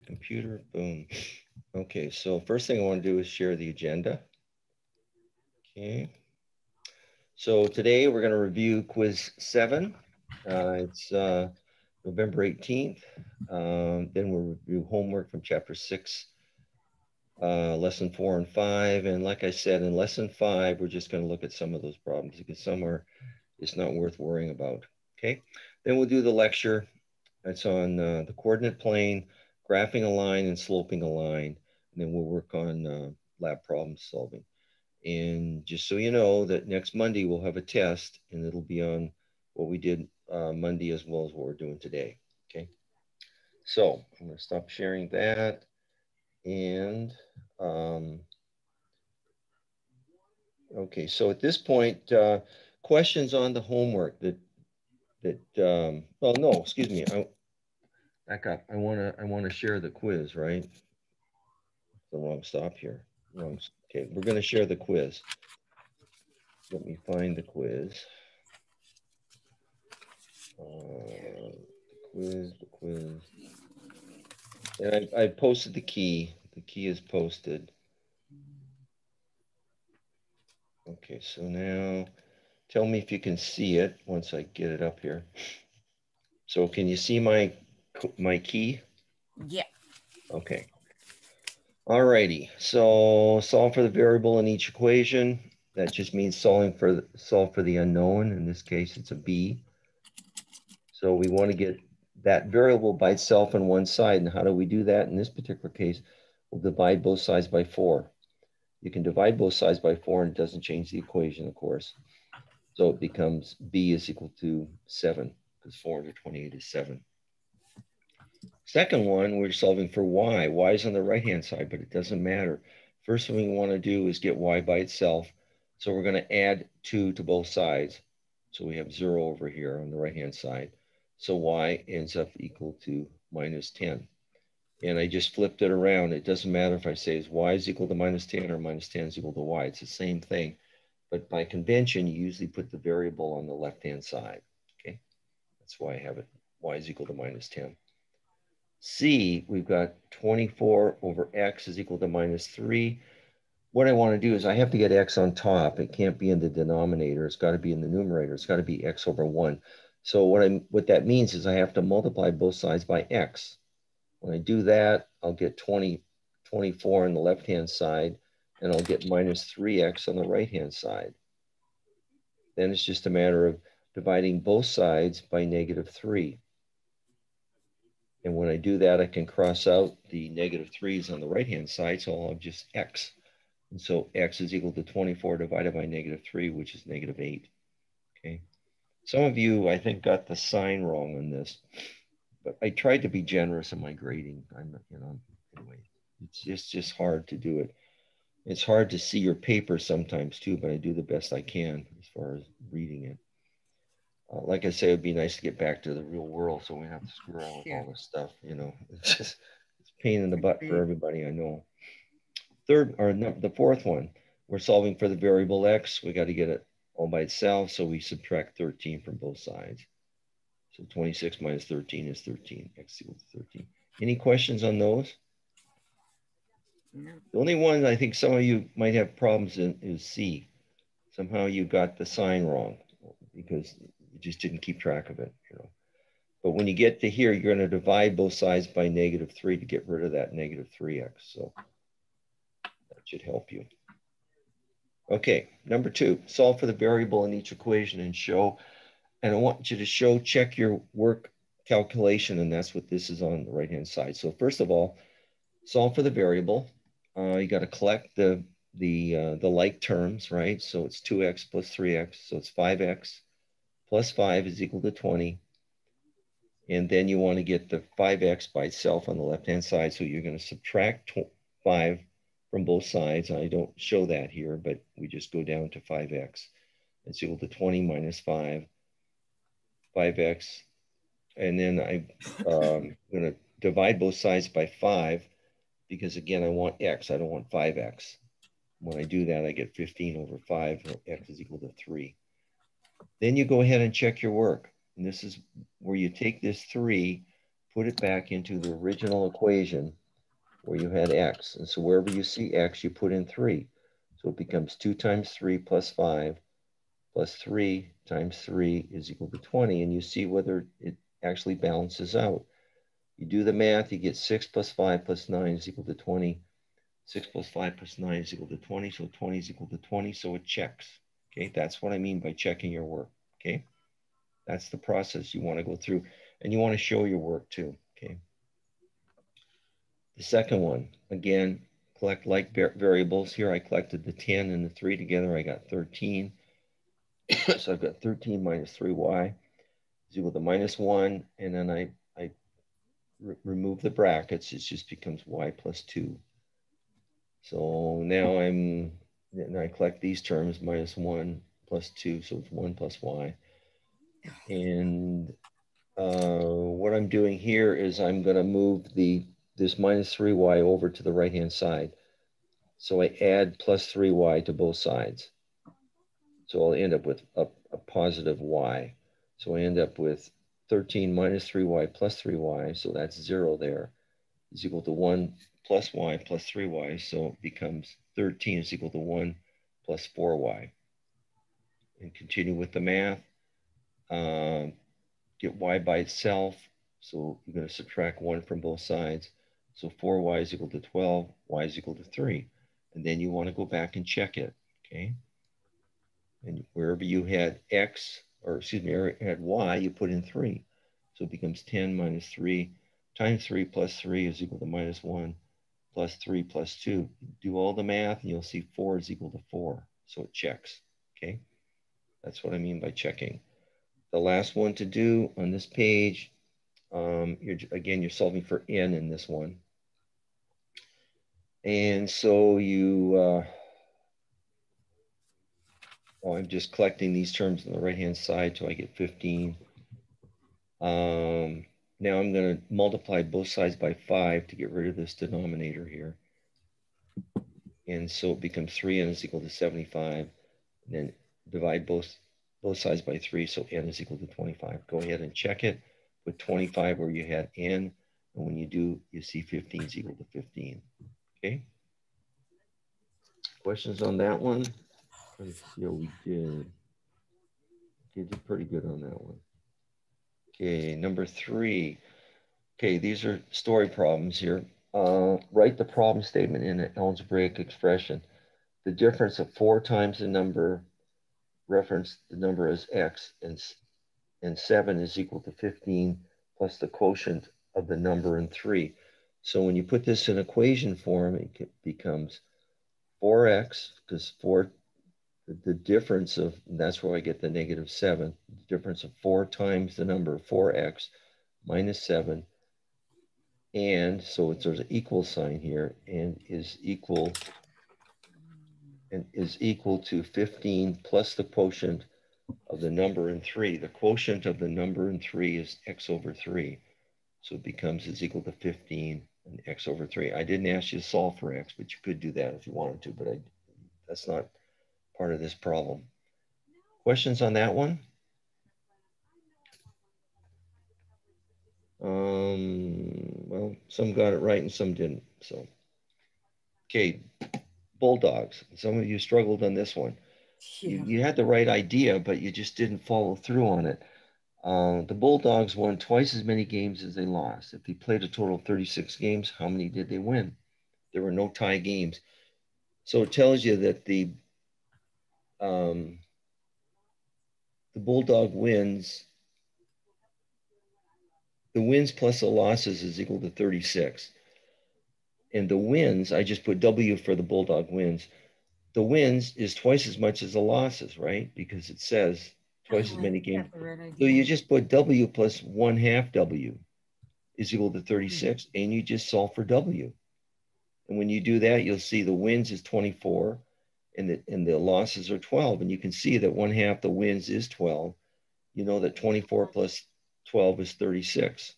Computer, boom. Okay, so first thing I want to do is share the agenda. Okay, so today we're going to review quiz 7. It's November 18th. Then we'll review homework from chapter 6, lesson 4 and 5. And like I said, in lesson 5, we're just going to look at some of those problems because some are it's not worth worrying about. Okay, then we'll do the lecture. It's on the coordinate plane, graphing a line and sloping a line. And then we'll work on lab problem solving. And just so you know that next Monday we'll have a test and it'll be on what we did Monday as well as what we're doing today. Okay. So I'm going to stop sharing that. And okay, so at this point, questions on the homework well, no, excuse me. Back up. I want to share the quiz, right? The wrong stop here. Wrong. Okay, we're going to share the quiz. Let me find the quiz. The quiz. And I posted the key. The key is posted. Okay, so now tell me if you can see it once I get it up here. So can you see my key? Yeah. Okay. Alrighty. So solve for the variable in each equation. That just means solve for the unknown. In this case, it's a b. So we want to get that variable by itself on one side. And how do we do that? In this particular case, we'll divide both sides by 4. You can divide both sides by 4 and it doesn't change the equation, of course. So it becomes b is equal to 7 because 428 is 7. Second one, we're solving for y. Y is on the right-hand side, but it doesn't matter. First thing we want to do is get y by itself. So we're going to add 2 to both sides. So we have 0 over here on the right-hand side. So y ends up equal to minus 10. And I just flipped it around. It doesn't matter if I say is y is equal to minus 10 or minus 10 is equal to y. It's the same thing. But by convention, you usually put the variable on the left-hand side. Okay, that's why I have it. Y is equal to minus 10. C, we've got 24 over x is equal to minus 3. What I want to do is I have to get x on top. It can't be in the denominator. It's got to be in the numerator. It's got to be x over 1. So what that means is I have to multiply both sides by x. When I do that, I'll get 24 on the left-hand side, and I'll get minus 3x on the right-hand side. Then it's just a matter of dividing both sides by negative 3. And when I do that, I can cross out the negative 3's on the right-hand side, so I'll have just x. And so x is equal to 24 divided by negative 3, which is negative 8. Okay. Some of you, I think, got the sign wrong on this, but I tried to be generous in my grading. Anyway, it's just hard to do it. It's hard to see your paper sometimes too, but I do the best I can as far as reading it. Like I say, it'd be nice to get back to the real world so we don't have to screw around with Sure. all this stuff. It's a pain in the butt for everybody, I know. Third, or no, the fourth one, we're solving for the variable x. We got to get it all by itself, so we subtract 13 from both sides. So 26 minus 13 is 13. X equals 13. Any questions on those? No. The only one I think some of you might have problems in is C. Somehow you got the sign wrong because you just didn't keep track of it. But when you get to here, you're going to divide both sides by negative 3 to get rid of that negative 3x. So that should help you. Okay, number 2, solve for the variable in each equation and show. And I want you to check your work calculation, and that's what this is on the right-hand side. So first of all, solve for the variable. You got to collect the like terms, right? So it's 2x plus 3x, so it's 5x plus 5 is equal to 20. And then you want to get the 5x by itself on the left-hand side. So you're going to subtract 5 from both sides. I don't show that here, but we just go down to 5x. It's equal to 20 minus 5x. And then I'm going to divide both sides by 5 because, again, I want x. I don't want 5x. When I do that, I get 15 over 5. X is equal to 3. Then you go ahead and check your work. And this is where you take this 3 put it back into the original equation where you had x. And so wherever you see x, you put in 3. So it becomes 2 times 3 plus 5 plus 3 times 3 is equal to 20. And you see whether it actually balances out. You do the math, you get 6 plus 5 plus 9 is equal to 20. 6 plus 5 plus 9 is equal to 20. So 20 is equal to 20. So it checks. Okay, that's what I mean by checking your work. Okay, that's the process you want to go through. And you want to show your work too. Okay. The second one, again, collect like variables. Here I collected the 10 and the 3 together. I got 13. So I've got 13 minus 3y is equal to minus 1. And then I remove the brackets. It just becomes y plus 2. So now I collect these terms, minus 1 plus 2. So it's 1 plus y. And what I'm doing here is I'm going to move this minus 3y over to the right-hand side. So I add plus 3y to both sides. So I'll end up with a positive y. So I end up with 13 minus 3y plus 3y. So that's 0 there is equal to 1 plus y plus 3y. So it becomes 13 is equal to 1 plus 4y. And continue with the math. Get y by itself. So you're going to subtract 1 from both sides. So 4y is equal to 12, y is equal to 3. And then you want to go back and check it, okay? And wherever you had x, or excuse me, had y, you put in 3. So it becomes 10 minus 3 times 3 plus 3 is equal to minus 1 plus 3 plus 2. Do all the math and you'll see 4 is equal to 4. So it checks, okay? That's what I mean by checking. The last one to do on this page, you're solving for n in this one. And so I'm just collecting these terms on the right-hand side till I get 15. Now I'm going to multiply both sides by 5 to get rid of this denominator here. And so it becomes 3n is equal to 75. And then divide both sides by 3, so n is equal to 25. Go ahead and check it. Put 25 where you had n. And when you do, you see 15 is equal to 15. Okay? Questions on that one? Let's see how we did. Okay, did pretty good on that one. Okay, number 3. Okay, these are story problems here. Write the problem statement in an algebraic expression. The difference of 4 times the number, reference the number as x, and 7 is equal to 15 plus the quotient of the number and 3. So when you put this in equation form, it becomes 4x, because 4, the difference of, that's where I get the negative 7, the difference of 4 times the number 4x minus 7, and so there's an equal sign here, and is equal to 15 plus the quotient of the number in 3. The quotient of the number in 3 is x over 3. So it becomes is equal to 15 and x over 3. I didn't ask you to solve for x, but you could do that if you wanted to, but that's not part of this problem. Questions on that one? Well, some got it right and some didn't. So, okay, bulldogs. Some of you struggled on this one. Yeah. You had the right idea, but you just didn't follow through on it. The Bulldogs won twice as many games as they lost. If they played a total of 36 games, how many did they win? There were no tie games. So it tells you that the Bulldog wins, the wins plus the losses is equal to 36. And the wins, I just put W for the Bulldog wins. The wins is twice as much as the losses, right? Because it says twice as many games. So you just put W plus 1/2 W is equal to 36, and you just solve for W. And when you do that, you'll see the wins is 24, and the losses are 12. And you can see that 1/2 the wins is 12. You know that 24 plus 12 is 36.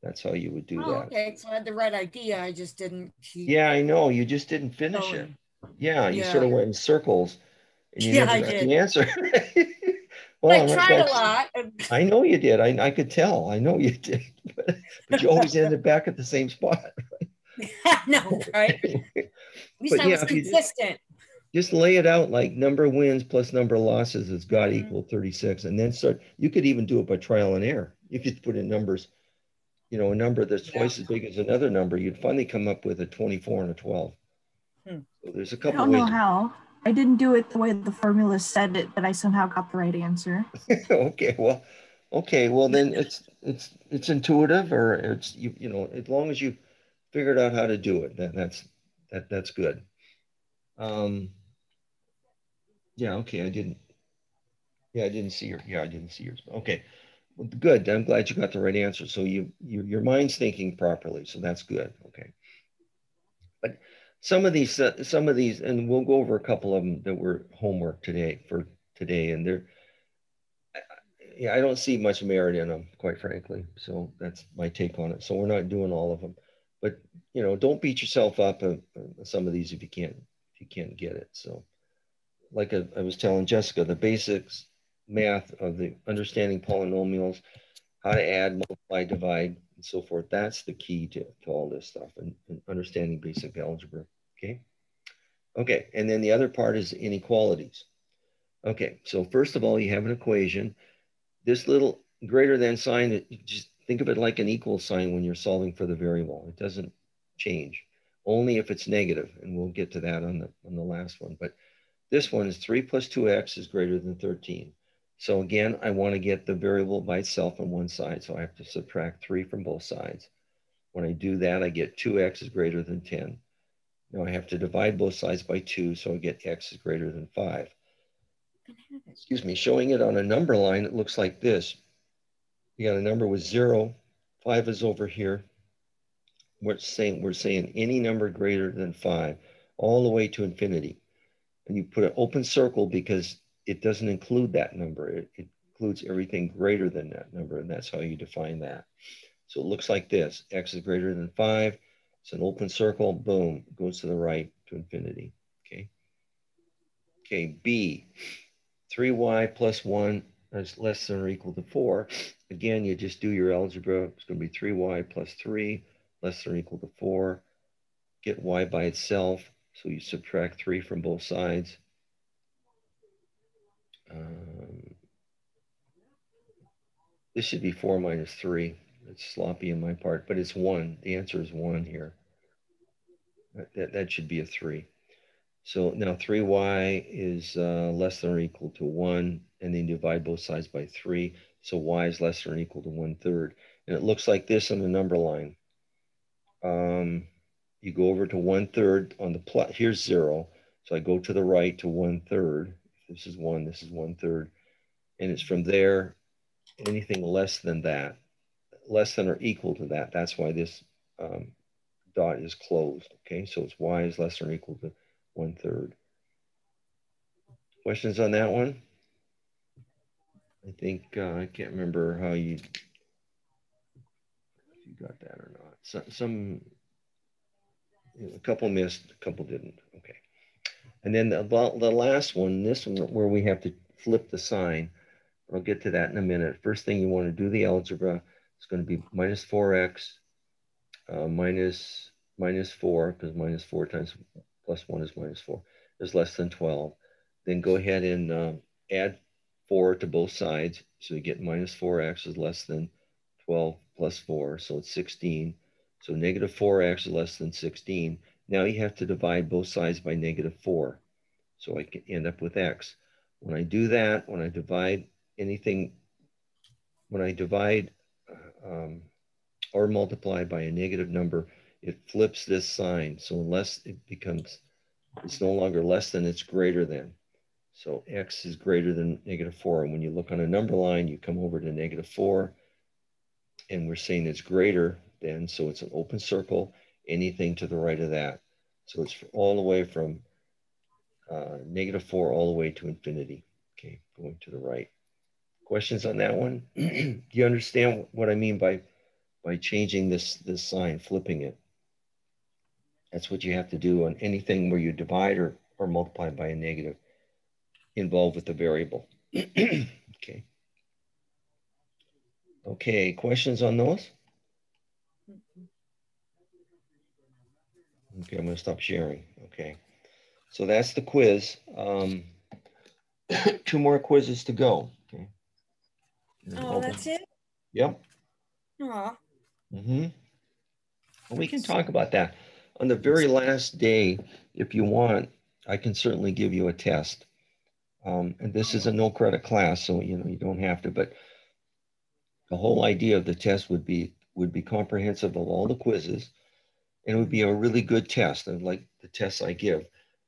That's how you would do that. Okay, so I had the right idea. I just didn't keep... Yeah, I know. You just didn't finish it. Yeah, you sort of went in circles, and you never got the answer. Well, I tried a lot. I know you did. I could tell. I know you did. But you always ended back at the same spot. No, right? At least But I yeah, was if you consistent. just lay it out like number of wins plus number of losses has got to Mhm. equal 36. And then start, you could even do it by trial and error. You could put in numbers, you know, a number that's Yeah. twice as big as another number. You'd finally come up with a 24 and a 12. Hmm. So there's a I couple don't know ways. how. I didn't do it the way the formula said it, but I somehow got the right answer. Okay, well then it's intuitive, or it's you know, as long as you figured out how to do it, that's good. Um, yeah, okay, I didn't see I didn't see yours. Okay, well, good. I'm glad you got the right answer. So your mind's thinking properly, so that's good. Okay, but some of these, and we'll go over a couple of them that were homework for today, and they're, yeah, I don't see much merit in them, quite frankly. So that's my take on it. So we're not doing all of them, but you know, don't beat yourself up on some of these if you can't get it. So, like I was telling Jessica, the basics math of the understanding polynomials, how to add, multiply, divide, and so forth. That's the key to all this stuff, and understanding basic algebra. Okay. Okay. And then the other part is inequalities. Okay. So first of all, you have an equation. This little greater than sign, just think of it like an equal sign when you're solving for the variable. It doesn't change, only if it's negative, and we'll get to that on the last one. But this one is 3 plus 2x is greater than 13. So again, I want to get the variable by itself on one side, so I have to subtract 3 from both sides. When I do that, I get 2x is greater than 10. Now I have to divide both sides by 2, so I get x is greater than 5. Excuse me, showing it on a number line, it looks like this. You got a number with 0, 5 is over here. We're saying any number greater than 5, all the way to infinity. And you put an open circle because it doesn't include that number. It includes everything greater than that number, and that's how you define that. So it looks like this. X is greater than 5. It's an open circle. Boom. Goes to the right to infinity. Okay. Okay, B. 3y plus 1 is less than or equal to 4. Again, you just do your algebra. It's going to be 3y plus 3 less than or equal to 4. Get y by itself. So you subtract 3 from both sides. This should be 4 minus 3. It's sloppy in my part, but it's 1. The answer is 1 here. That should be a 3. So now 3y is less than or equal to 1, and then divide both sides by 3. So y is less than or equal to 1/3. And it looks like this on the number line. You go over to 1/3 on the plot. Here's 0. So I go to the right to 1/3. This is 1, this is 1/3. And it's from there, anything less than that, less than or equal to that. That's why this dot is closed. Okay, so it's y is less than or equal to 1/3. Questions on that one? I think I can't remember how if you got that or not. A couple missed, a couple didn't. Okay. And then the last one, this one where we have to flip the sign. I'll get to that in a minute. First thing you want to do the algebra. It's going to be minus 4x minus 4, because minus 4 times plus 1 is minus 4, is less than 12. Then go ahead and add 4 to both sides. So you get minus 4x is less than 12 plus 4, so it's 16. So negative 4x is less than 16. Now you have to divide both sides by negative 4. So I can end up with x. When I do that, when I divide or multiply by a negative number, it flips this sign. So unless it's no longer less than, it's greater than. So x is greater than negative 4. And when you look on a number line, you come over to negative 4. And we're saying it's greater than, so it's an open circle, anything to the right of that. So it's all the way from negative 4 all the way to infinity. Okay, going to the right. Questions on that one? Do you understand what I mean by changing this sign, flipping it? That's what you have to do on anything where you divide or multiply by a negative involved with the variable. Okay. Okay, questions on those? Okay, I'm gonna stop sharing. Okay, so that's the quiz. 2 more quizzes to go. Okay. Oh, that's it? Yep. Aw. Well, we can talk about that. On the very last day, if you want, I can certainly give you a test. And this is a no credit class, so you don't have to, but the whole idea of the test would be comprehensive of all the quizzes, and it would be a really good test, and like the tests I give,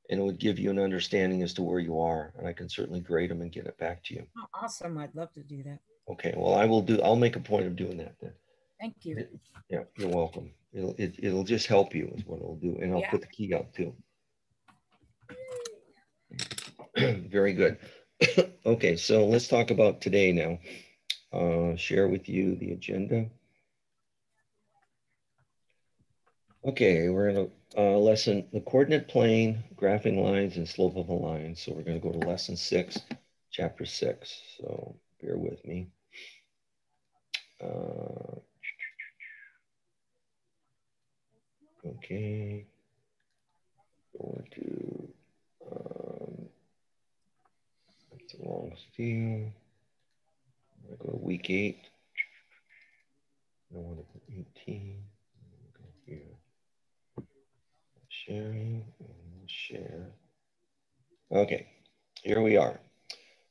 and it would give you an understanding as to where you are, and I can certainly grade them and get it back to you. Oh, awesome. I'd love to do that. Okay, well, I'll make a point of doing that then. Thank you. Yeah, you're welcome. It'll just help you is what it'll do, and I'll Yeah. put the key up too. Very good. Okay, so let's talk about today now. Share with you the agenda. Okay, we're in a lesson, the coordinate plane, graphing lines, and slope of a line. So we're going to go to lesson 6, chapter 6. So bear with me. Okay. Going to that's the wrong steel. I go to week 8. I want to put 18. Go here. Sharing and share. Okay, here we are.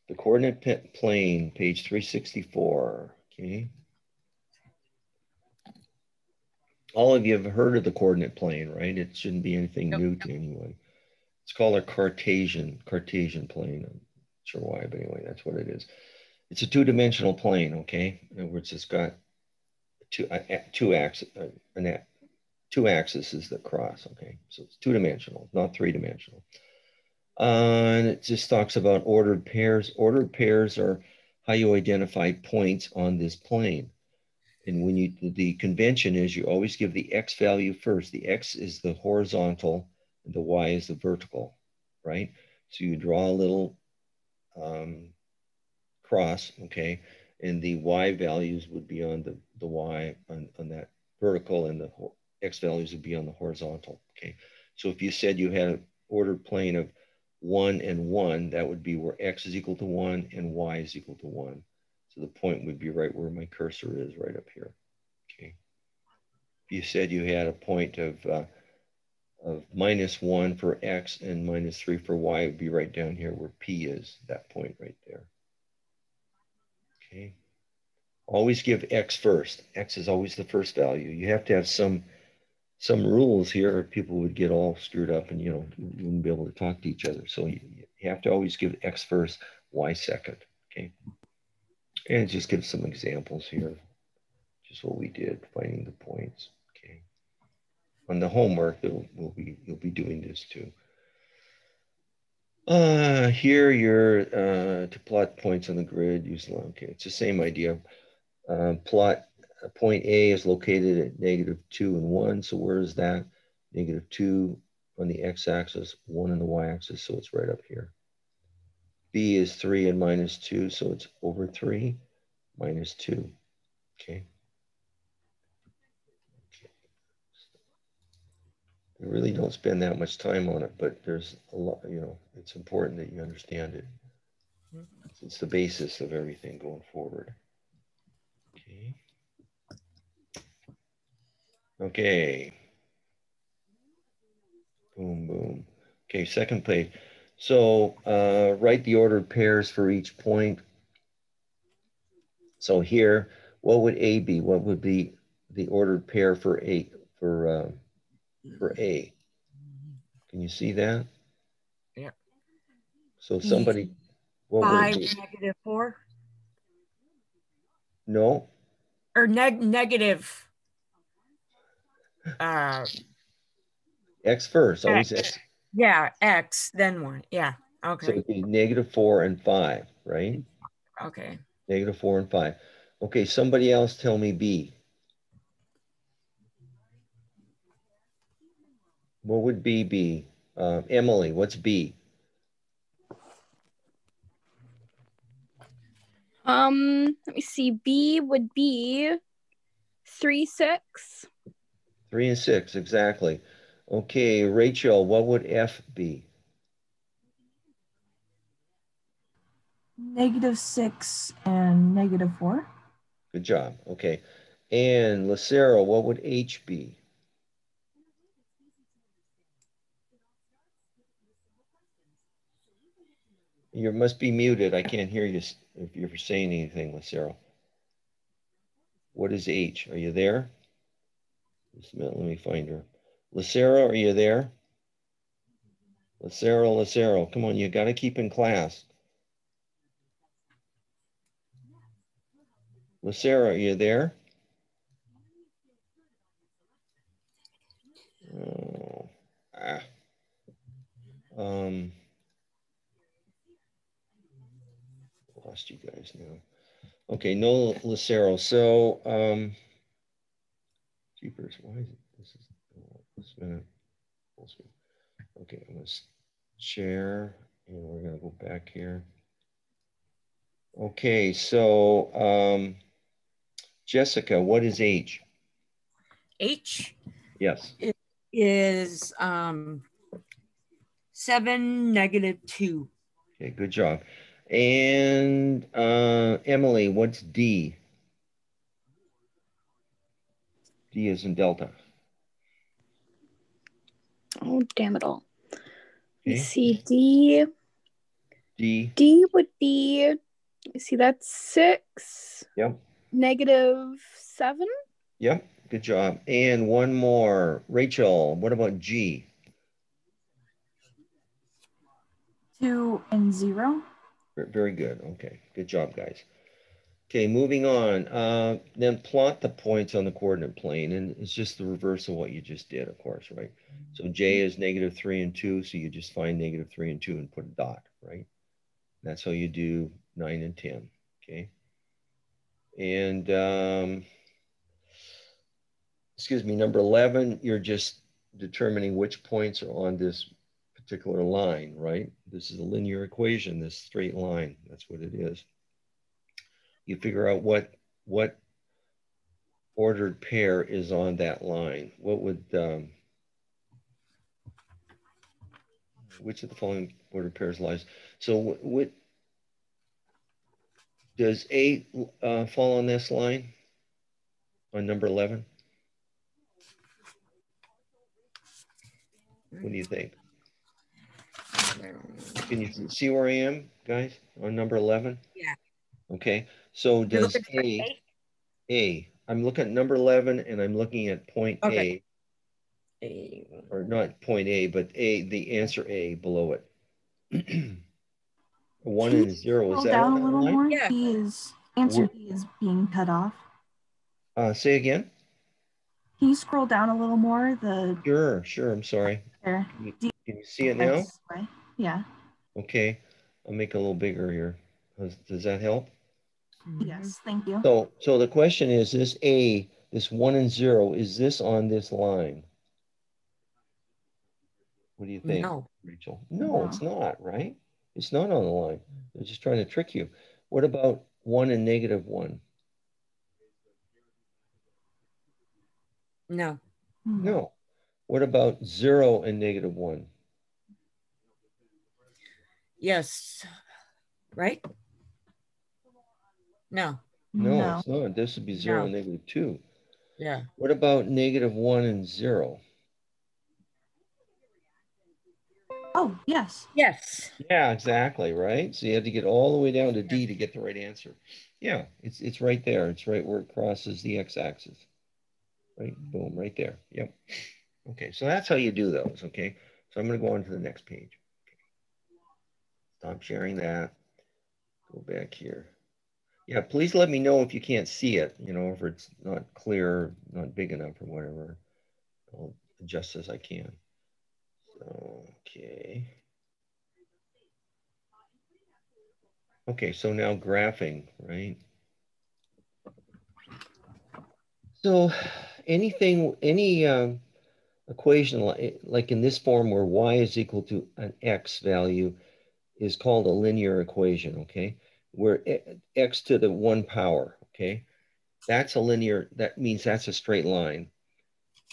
The coordinate plane, page 364. Okay. All of you have heard of the coordinate plane, right? It shouldn't be anything new to anyone. It's called a Cartesian plane. I'm not sure why, but anyway, that's what it is. It's a 2-dimensional plane, okay? In other words, it's got two axes that cross, okay? So it's 2-dimensional, not 3-dimensional. And it just talks about ordered pairs. Ordered pairs are how you identify points on this plane. And when the convention is you always give the X value first. The X is the horizontal and the Y is the vertical, right? So you draw a little cross, okay? And the Y values would be on the Y on that vertical, and the X values would be on the horizontal, okay? So if you said you had an ordered plane of 1 and 1, that would be where X is equal to 1 and Y is equal to 1. So the point would be right where my cursor is, right up here. Okay. If you said you had a point of -1 for X and -3 for Y, it would be right down here where P is, that point right there. Okay. Always give X first. X is always the first value. You have to have some rules here, or people would get all screwed up and you wouldn't be able to talk to each other. So you have to always give X first, Y second. Okay. And just give some examples here. Just what we did, finding the points. Okay. On the homework, you'll be doing this too. Here you're to plot points on the grid. Use okay. It's the same idea. Plot point A is located at -2 and 1. So where is that? -2 on the x-axis, 1 on the y-axis. So it's right up here. B is 3 and -2. So it's over 3 -2. Okay. We really don't spend that much time on it, but there's a lot, it's important that you understand it. It's the basis of everything going forward. Okay. Okay. Boom, boom. Okay, second page. So write the ordered pairs for each point. So here, what would A be? What would be the ordered pair for A? For A? Can you see that? Yeah. So somebody, what would it be? -4? No. Or negative. X first, always X. Yeah, X, then 1. Yeah, okay. So it'd be -4 and 5, right? Okay. -4 and 5. Okay, somebody else tell me B. What would B be? Emily, what's B? Let me see. B would be 3, 6. 3 and 6, exactly. Okay, Rachel, what would F be? -6 and -4. Good job. Okay. And Lucero, what would H be? You must be muted. I can't hear you if you're saying anything, Lucero. What is H? Are you there? Just a minute, let me find her. Lucero, are you there? Lucero, come on, you got to keep in class. Lucero, are you there? Oh, lost you guys now. Okay, no Lucero. So, jeepers, why is it? This minute. Okay, I'm gonna share, and we're gonna go back here. Okay, so Jessica, what is H? H Yes. is 7, -2. Okay, good job. And Emily, what's D? D is in Delta. Oh, damn it all. Okay. Let me see. D would be, let me see, that's 6. Yep. -7. Yep. Good job. And one more. Rachel, what about G? 2 and 0. Very good. Okay. Good job, guys. Okay, moving on. Then plot the points on the coordinate plane, and it's just the reverse of what you just did, of course, right? So J is -3 and 2, so you just find -3 and 2 and put a dot, right? That's how you do 9 and 10, okay? And excuse me, number 11, you're just determining which points are on this particular line, right? This is a linear equation, this straight line, that's what it is. You figure out what ordered pair is on that line. What would, which of the following ordered pairs lies? So what, does A fall on this line, on number 11? What do you think? Can you see where I am, guys, on number 11? Yeah. Okay, so does A, I'm looking at number 11 and I'm looking at point Okay. A, or not point A, but A, the answer A below it. 1 and 0, is that down on a that little line? more? Yeah. Answer D is being cut off. Say again? Can you scroll down a little more? Sure, I'm sorry. There. Can you see it now? Way. Yeah. Okay, I'll make it a little bigger here. Does that help? Yes, thank you. So the question is, this A, this 1 and 0, is this on this line? What do you think, No. Rachel? No, it's not, right? It's not on the line. They're just trying to trick you. What about 1 and -1? No. No. What about 0 and -1? Yes. Right? No. No, it's not. This would be 0 and -2. Yeah. What about -1 and 0? Oh, yes. Yes. Yeah, exactly, right? So you have to get all the way down to D to get the right answer. Yeah, it's right there. It's right where it crosses the x-axis. Right, boom, right there. Yep. Okay, so that's how you do those, okay? So I'm going to go on to the next page. Okay. Stop sharing that. Go back here. Yeah, please let me know if you can't see it, you know, if it's not clear, not big enough or whatever. I'll adjust as I can. So, okay. Okay, so now graphing, right? So any equation like in this form where y is equal to an x value is called a linear equation, okay? where x to the 1 power, okay? That's a linear, that means that's a straight line.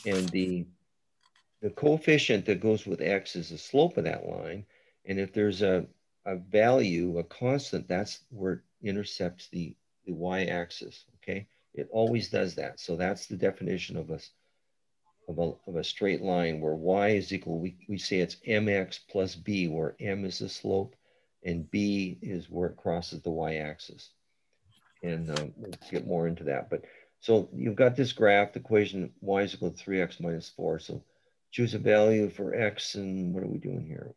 And the coefficient that goes with x is the slope of that line. And if there's a value, a constant, that's where it intercepts the y-axis, okay? It always does that. So that's the definition of a straight line where y is equal, we say it's mx plus b, where m is the slope and b is where it crosses the y-axis. And we'll get more into that. But so you've got this graph, the equation y is equal to 3x minus 4. So choose a value for x, and what are we doing here?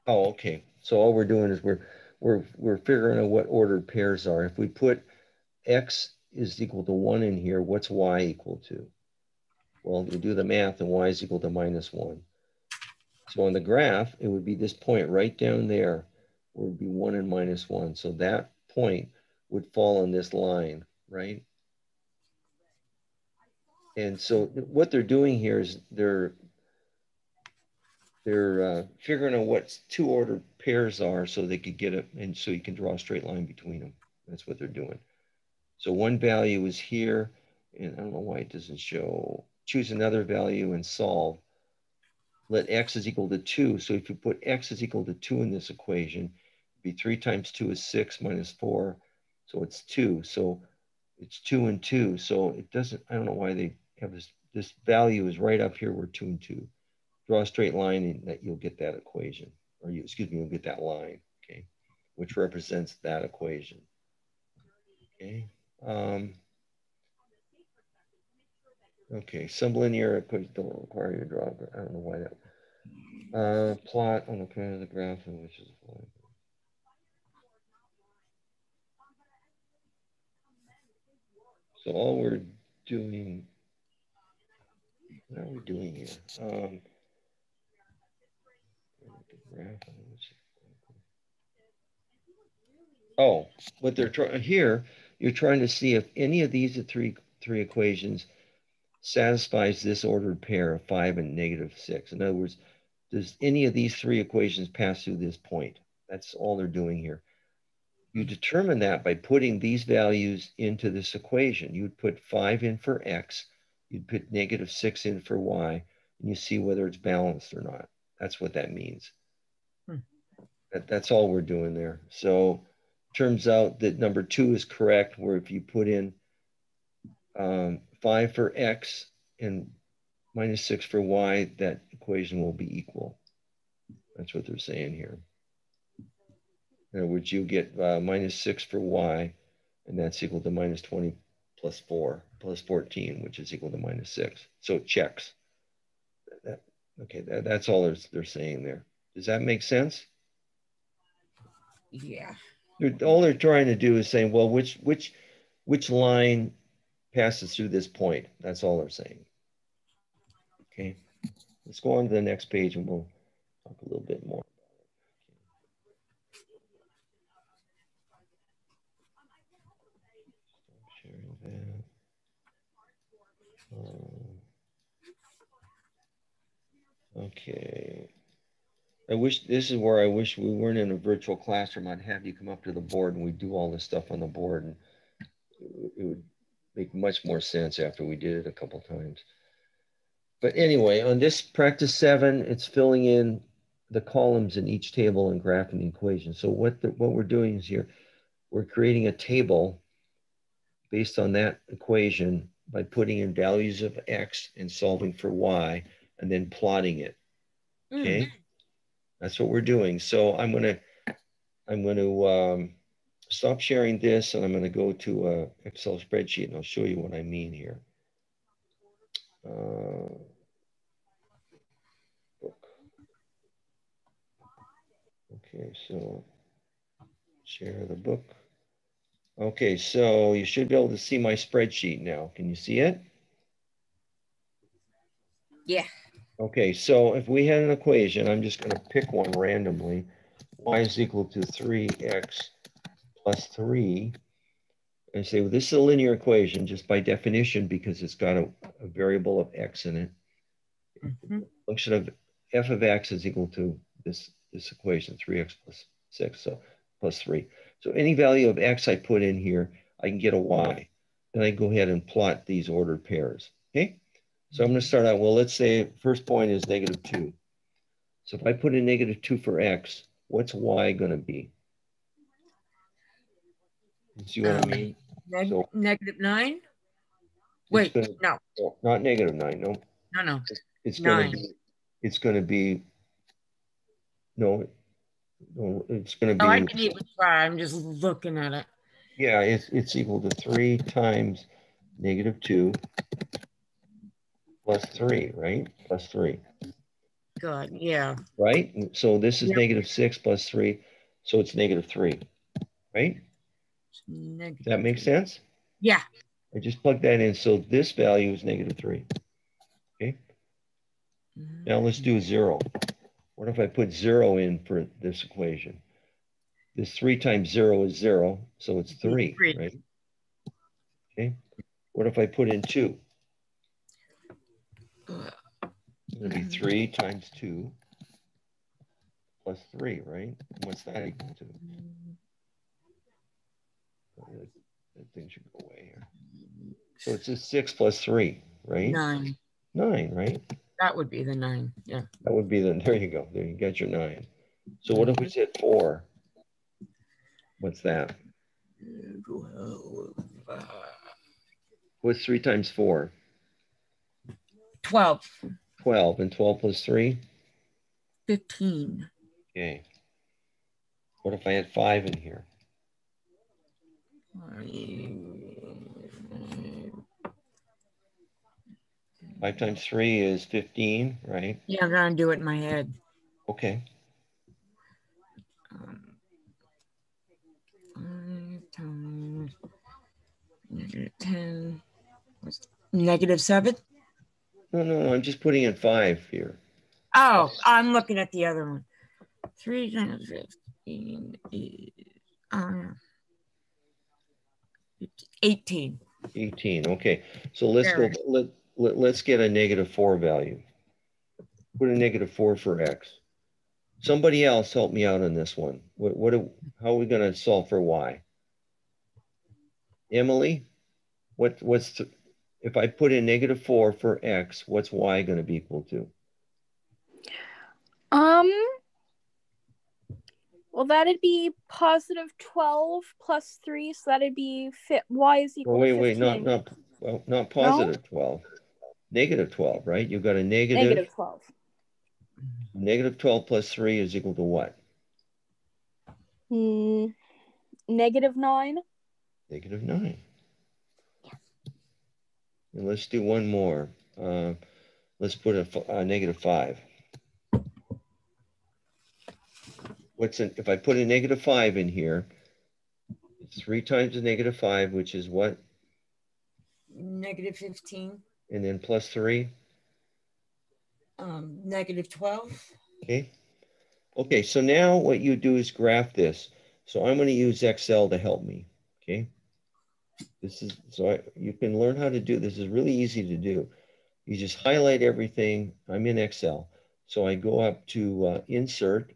Oh, okay. So all we're doing is we're figuring out what ordered pairs are. If we put x is equal to 1 in here, what's y equal to? Well, you do the math, and y is equal to minus 1. So on the graph, it would be this point right down there, where it would be 1 and minus 1. So that point would fall on this line, right? And so what they're doing here is they're figuring out what 2 ordered pairs are so they could get it, and so you can draw a straight line between them. That's what they're doing. So one value is here, and I don't know why it doesn't show. Choose another value and solve. Let x is equal to 2. So if you put x is equal to 2 in this equation, it'd be 3 times 2 is 6 minus 4. So it's 2. So it's 2 and 2. So it doesn't, I don't know why they have this value is right up here where 2 and 2. Draw a straight line and that you'll get that equation, or you'll get that line, okay, which represents that equation. Okay. Okay, some linear equations don't require you to draw, but I don't know why that. Plot on the curve of the graph, which is fine. So all we're doing, what are we doing here? Oh, what they're trying here, you're trying to see if any of these three equations satisfies this ordered pair of 5 and negative 6. In other words, does any of these 3 equations pass through this point? That's all they're doing here. You determine that by putting these values into this equation. You'd put 5 in for x, you'd put negative 6 in for y, and you see whether it's balanced or not. That's what that means. That's all we're doing there. So turns out that number 2 is correct, where if you put in 5 for x and minus 6 for y, that equation will be equal. That's what they're saying here. In other words, you get minus 6 for y, and that's equal to minus 20 plus 4, plus 14, which is equal to minus 6. So it checks. That's all they're saying there. Does that make sense? Yeah. All they're trying to do is saying, well, which line passes through this point? That's all they're saying. Okay, let's go on to the next page and we'll talk a little bit more. Sharing that. Okay. This is where I wish we weren't in a virtual classroom. I'd have you come up to the board and we'd do all this stuff on the board, and it would make much more sense after we did it a couple times. But anyway, on this practice 7, it's filling in the columns in each table and graphing the equation. So what we're doing is here, we're creating a table based on that equation by putting in values of x and solving for y, and then plotting it. Okay. That's what we're doing. So I'm going to stop sharing this, and I'm going to go to an Excel spreadsheet, and I'll show you what I mean here. Okay, so share the book. Okay, so you should be able to see my spreadsheet now. Can you see it? Yeah. Okay, so if we had an equation, I'm just going to pick one randomly. Y is equal to 3x plus 3. And say, well, this is a linear equation just by definition because it's got a variable of x in it. The function of f of x is equal to this this equation, 3x plus 6, so plus 3. So any value of x I put in here, I can get a y. Then I go ahead and plot these ordered pairs, okay? So I'm going to start out, well, let's say first point is -2. So if I put in -2 for x, what's y going to be? You see what I mean? So -9. it's Wait, gonna, no, oh, not -9, no. no. It's going to 9. be, it's going to be, no, it's going to Oh, I be, can even try. I'm just looking at it. yeah, it's equal to 3 times -2 plus 3, right? Plus 3, Good, yeah. right? And so this is Yep. -6 plus 3, so it's -3, right? Does that make sense? Yeah. I just plugged that in, so this value is -3, okay? Now let's do 0. What if I put 0 in for this equation? This 3 times 0 is 0, so it's 3, 3. right? Okay. What if I put in 2? It's going to be 3 times 2 plus 3, right? What's that equal to? That thing should go away here. So it's just 6 plus 3, right? 9. 9, right? That would be the 9. Yeah. That would be the, there you go. There you got your 9. So what if we said 4? What's that? What's 3 times 4? 12. 12. And 12 plus 3? 15. Okay. What if I had 5 in here? 5 times 3 is 15, right? Yeah, I'm gonna do it in my head. Okay. 5 times -10 was -7. No, I'm just putting in 5 here. Oh, I'm looking at the other one. 3 times 15 is 18. 18. Okay. So let's There. go. Let's get a -4 value. Put a -4 for x. Somebody else help me out on this one. How are we going to solve for y? Emily, if I put in -4 for x, what's y going to be equal to? Well, that'd be +12 plus 3, so that'd be y is Oh, equal to 15. not positive 12. -12, right? You've got a -12. -12 plus 3 is equal to what? -9. -9. And let's do one more. Let's put a -5. If I put a -5 in here, it's 3 times a -5, which is what? -15. And then plus 3? -12. Okay, so now what you do is graph this. So I'm going to use Excel to help me, okay? You can learn how to do this. It's really easy to do. You just highlight everything. I'm in Excel. So I go up to Insert.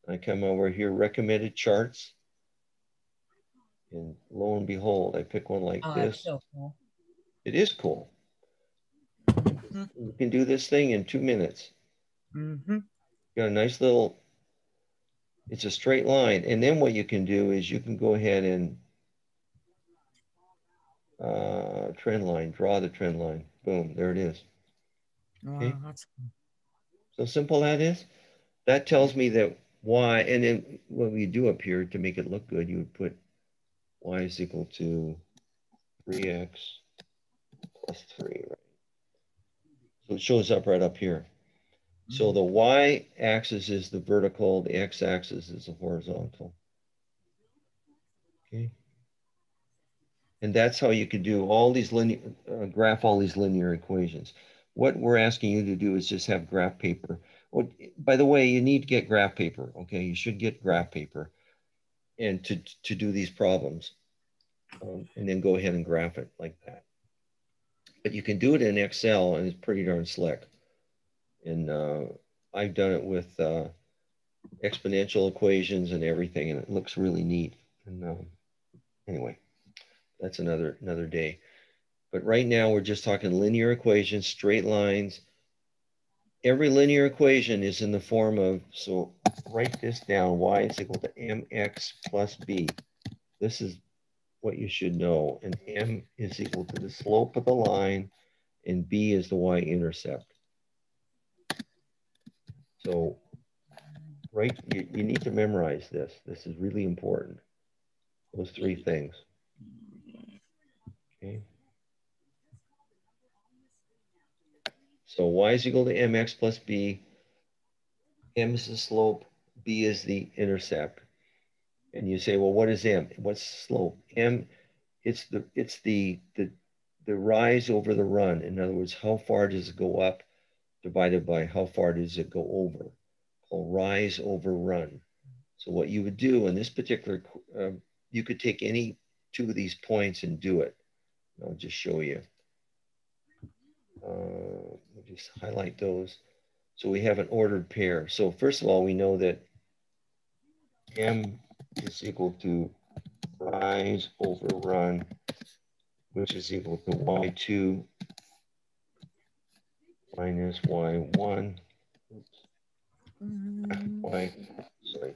I come over here, Recommended Charts. And lo and behold, I pick one like this. So cool. It is cool. You can do this thing in 2 minutes. Got a nice little, it's a straight line. And then what you can do is you can go ahead and trend line, draw the trend line. Boom, there it is. Okay. Wow, that's cool. So simple that is. That tells me that y, and then what we do up here to make it look good, you would put y is equal to 3x plus 3, right? So it shows up right up here. So the y-axis is the vertical, the x-axis is the horizontal. Okay. And that's how you could do all these graph all these linear equations. What we're asking you to do is just have graph paper. Well, by the way, you need to get graph paper, okay? You should get graph paper and to do these problems. And then go ahead and graph it like that. But you can do it in Excel and it's pretty darn slick. And I've done it with exponential equations and everything, and it looks really neat. And anyway, that's another day. But right now we're just talking linear equations, straight lines. Every linear equation is in the form of, so write this down, y is equal to mx plus b. This is what you should know. And m is equal to the slope of the line, and b is the y-intercept. So you need to memorize this. This is really important. Those three things. Okay. So y is equal to mx plus b. M is the slope, b is the intercept. And you say, well, what is m? What's slope? M, it's the rise over the run. In other words, how far does it go up divided by how far does it go over? Called rise over run. So what you would do in this particular, you could take any two of these points and do it. I'll just show you. We'll just highlight those. So we have an ordered pair. So first of all, we know that m is equal to rise over run, which is equal to y2 minus y1. Oops.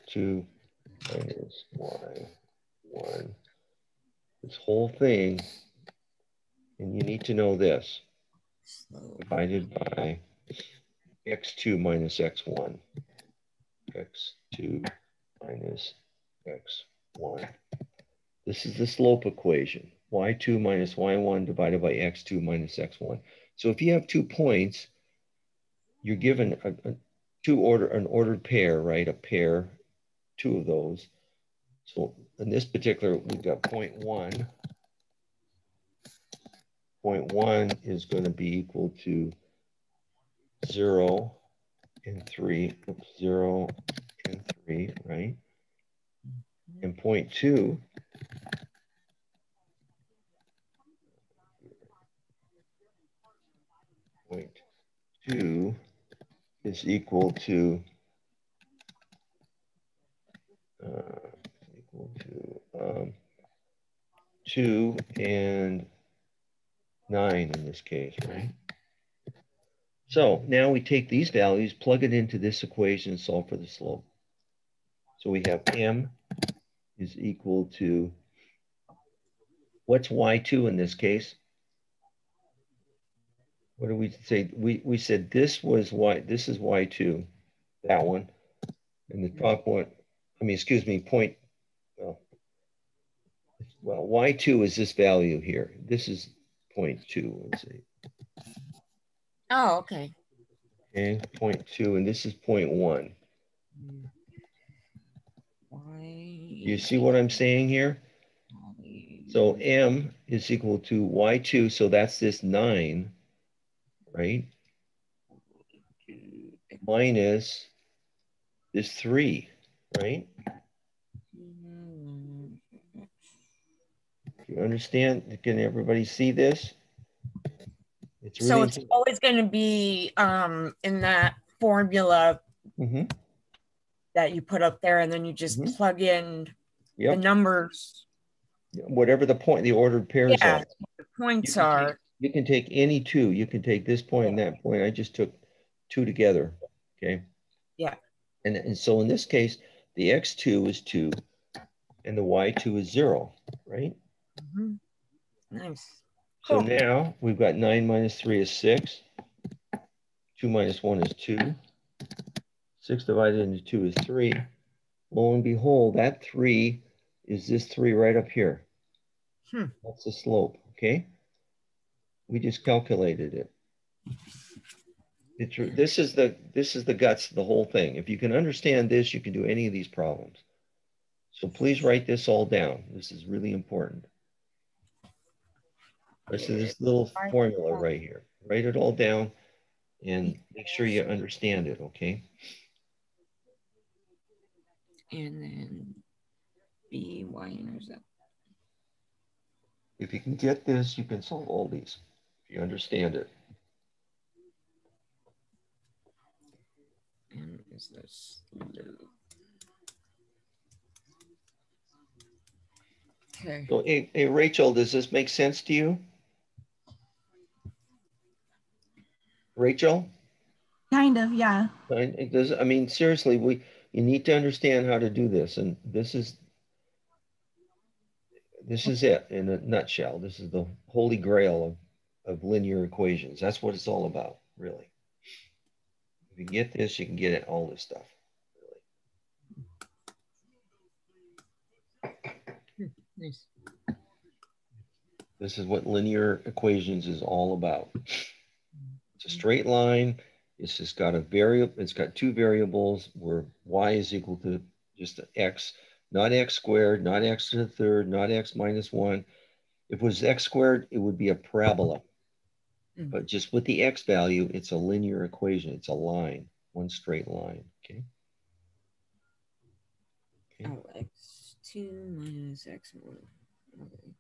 2 minus y1. This whole thing, and you need to know this, divided by x2 minus x1. x2 minus x1. This is the slope equation. y2 minus y1 divided by x2 minus x1. So if you have 2 points, you're given an ordered pair, right? A pair, 2 of those. So in this particular, we've got point 1. Point 1 is going to be equal to 0 and 3. Oops, 0 and 3, right? And point 2 is equal to 2 and 9 in this case, right? So now we take these values, plug it into this equation, and solve for the slope. So we have m is equal to, what's y2 in this case? What do we say? We said this was this is y2, that one. And the top one, well, y2 is this value here. This is 0.2, let's see. Oh, okay. Okay, 0.2, and this is 0.1. You see what I'm saying here? So m is equal to y2, so that's this 9, right? Minus this 3, right? You understand? Can everybody see this? It's really, so it's always going to be in that formula that you put up there, and then you just plug in the numbers. Whatever the ordered pairs are. The points are. You can take any two. You can take this point and that point. I just took 2 together. Okay. Yeah. And so in this case, the x2 is 2 and the y2 is 0, right? Nice. So now we've got 9 minus 3 is 6. 2 minus 1 is 2. 6 divided into 2 is 3. Lo and behold, that 3 is this 3 right up here. That's the slope, okay? We just calculated it. This is the guts of the whole thing. If you can understand this, you can do any of these problems. So please write this all down. This is really important. This is this little formula right here. Write it all down and make sure you understand it, okay? And then B, y-intercept. If you can get this, you can solve all these, if you understand it. And is this loop? Okay. So, hey, Rachel, does this make sense to you? Rachel? Kind of, yeah. It does. I mean, seriously, you need to understand how to do this, and this is it in a nutshell. This is the holy grail of linear equations. That's what it's all about, really. If you get this, you can get it, all this stuff. Really. Nice. This is what linear equations is all about. It's a straight line. It's just got a variable. It's got two variables where y is equal to just x, not x squared, not x to the third, not x minus 1. If it was x squared, it would be a parabola. But just with the x value, it's a linear equation. It's a line, one straight line. Okay. Oh, x2 minus x1. Okay.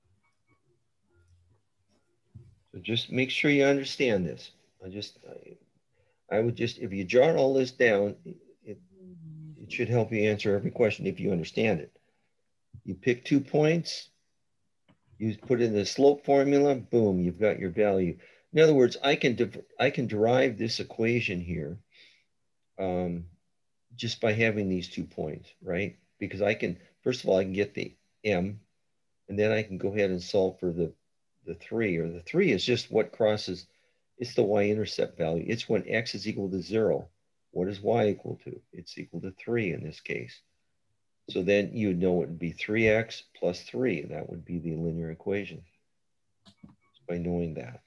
So just make sure you understand this. I would just, if you jot all this down, it should help you answer every question if you understand it. You pick 2 points, you put in the slope formula, boom, you've got your value. In other words, I can derive this equation here just by having these 2 points, right? Because first of all, I can get the m, and then I can go ahead and solve for the 3, or the 3 is just what crosses, it's the y-intercept value. It's when x is equal to 0. What is y equal to? It's equal to 3 in this case. So then you would know it would be 3x plus 3. That would be the linear equation by knowing that.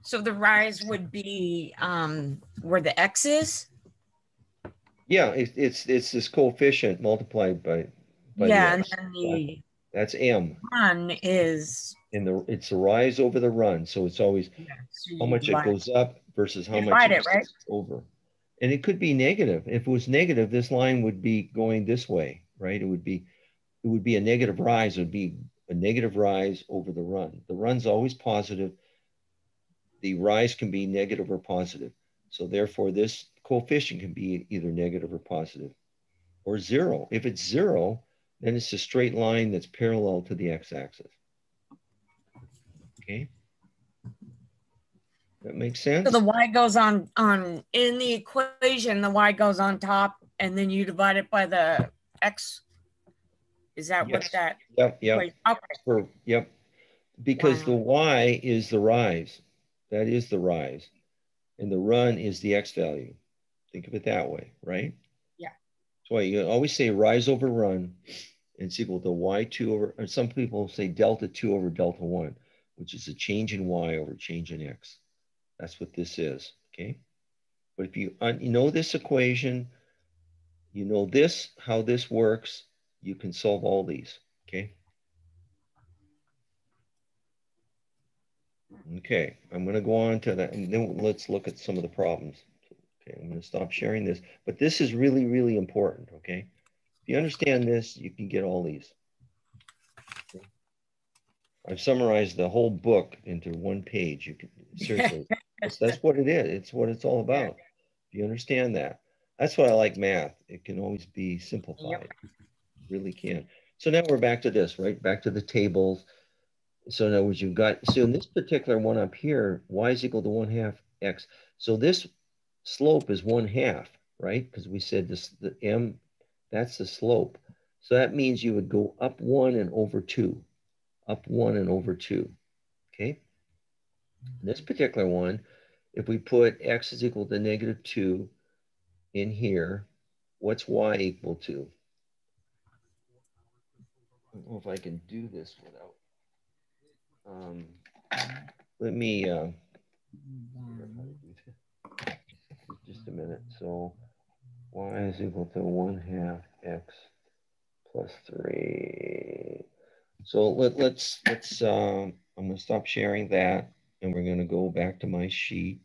So the rise would be where the x is? Yeah, it's this coefficient multiplied by yeah, the x. And then that's m. Run is. And it's the rise over the run. So it's always So how much it goes up versus how much it goes over. And it could be negative. If it was negative, this line would be going this way, right? It would be a negative rise. It would be a negative rise over the run. The run's always positive. The rise can be negative or positive. So therefore, this coefficient can be either negative or positive, or 0. If it's 0, then it's a straight line that's parallel to the x-axis. Okay. That makes sense? So the y goes on in the equation, the y goes on top, and then you divide it by the x. Is that what that? Yep. Okay. Yep. Because the y is the rise. That is the rise. And the run is the x value. Think of it that way, right? Yeah. That's why you always say rise over run. It's equal to y2 over, or some people say delta 2 over delta 1, which is a change in y over change in x. That's what this is, okay? But if you know this equation, you know this, how this works, you can solve all these, okay? Okay, I'm gonna go on to that, and then let's look at some of the problems. Okay, I'm gonna stop sharing this, but this is really, really important, okay? If you understand this, you can get all these. Okay? I've summarized the whole book into one page. You can, seriously, that's what it is. It's what it's all about. If you understand that. That's why I like math. It can always be simplified. Yep. It really can. So now we're back to this, right? Back to the tables. So in other words, you've got, so in this particular one up here, y is equal to 1/2 x. So this slope is 1/2, right? Because we said this, the m, that's the slope. So that means you would go up 1 and over 2. Up 1 and over 2, okay? In this particular one, if we put x is equal to -2 in here, what's y equal to? I don't know if I can do this without, let me, just a minute. So y is equal to 1/2 x plus 3. So let's I'm gonna stop sharing that, and we're gonna go back to my sheet.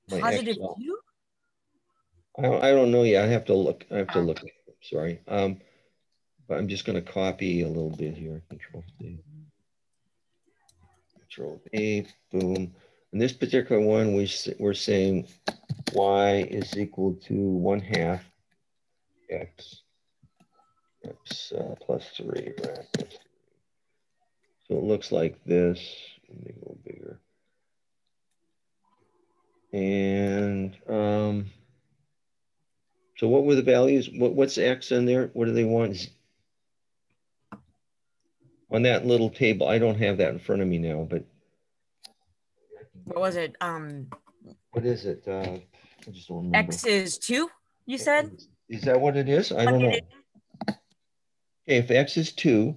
My Positive Excel. 2? I don't know yet. I have to look. Sorry. But I'm just going to copy a little bit here. Control A, boom. In this particular one, we're saying y is equal to 1/2 x X plus 3, right? Plus 3. So it looks like this. Make it a little bigger. And so what were the values? What's X in there? What do they want? On that little table, I don't have that in front of me now, but what was it? What is it? I just don't remember. X is 2, you said? Is that what it is? I don't know. Okay, if X is 2,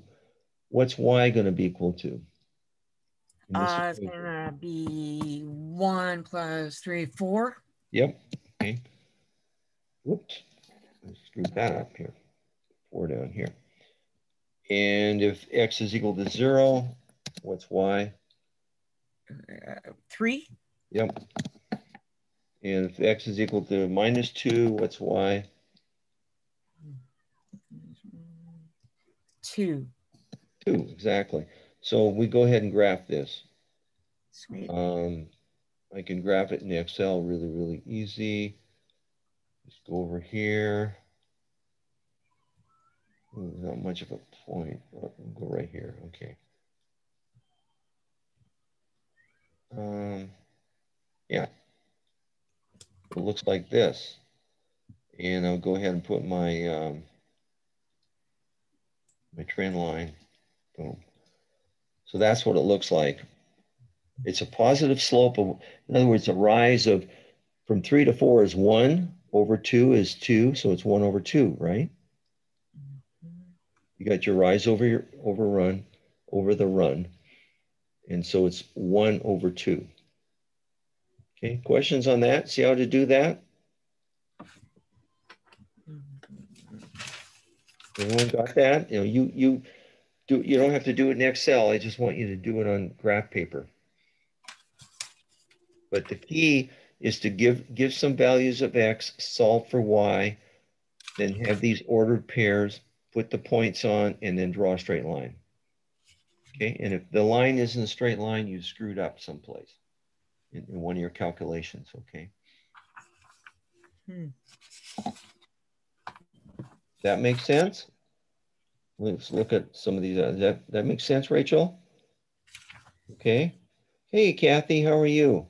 what's Y going to be equal to? It's going to be 1 plus 3, 4. Yep. Okay. Whoops. I screwed that up here. 4 down here. And if X is equal to 0, what's Y? 3. Yep. And if X is equal to minus 2, what's Y? 2. 2, exactly. So we go ahead and graph this. Sweet. I can graph it in Excel really, really easy. Just go over here. Ooh, not much of a point. I'll go right here. Okay. Yeah. It looks like this. And I'll go ahead and put my my trend line. Boom. So that's what it looks like. It's a positive slope of, in other words, a rise of from 3 to 4 is 1, over 2 is 2, so it's 1 over 2, right? You got your rise over your over the run. And so it's 1 over 2. Okay, questions on that? See how to do that? Everyone got that? You know, you don't have to do it in Excel. I just want you to do it on graph paper. But the key is to give some values of X, solve for Y, then have these ordered pairs, put the points on, and then draw a straight line. Okay, and if the line isn't a straight line, you screwed up someplace in one of your calculations, okay? That makes sense? Let's look at some of these. That makes sense, Rachel? Okay. Hey, Kathy, how are you?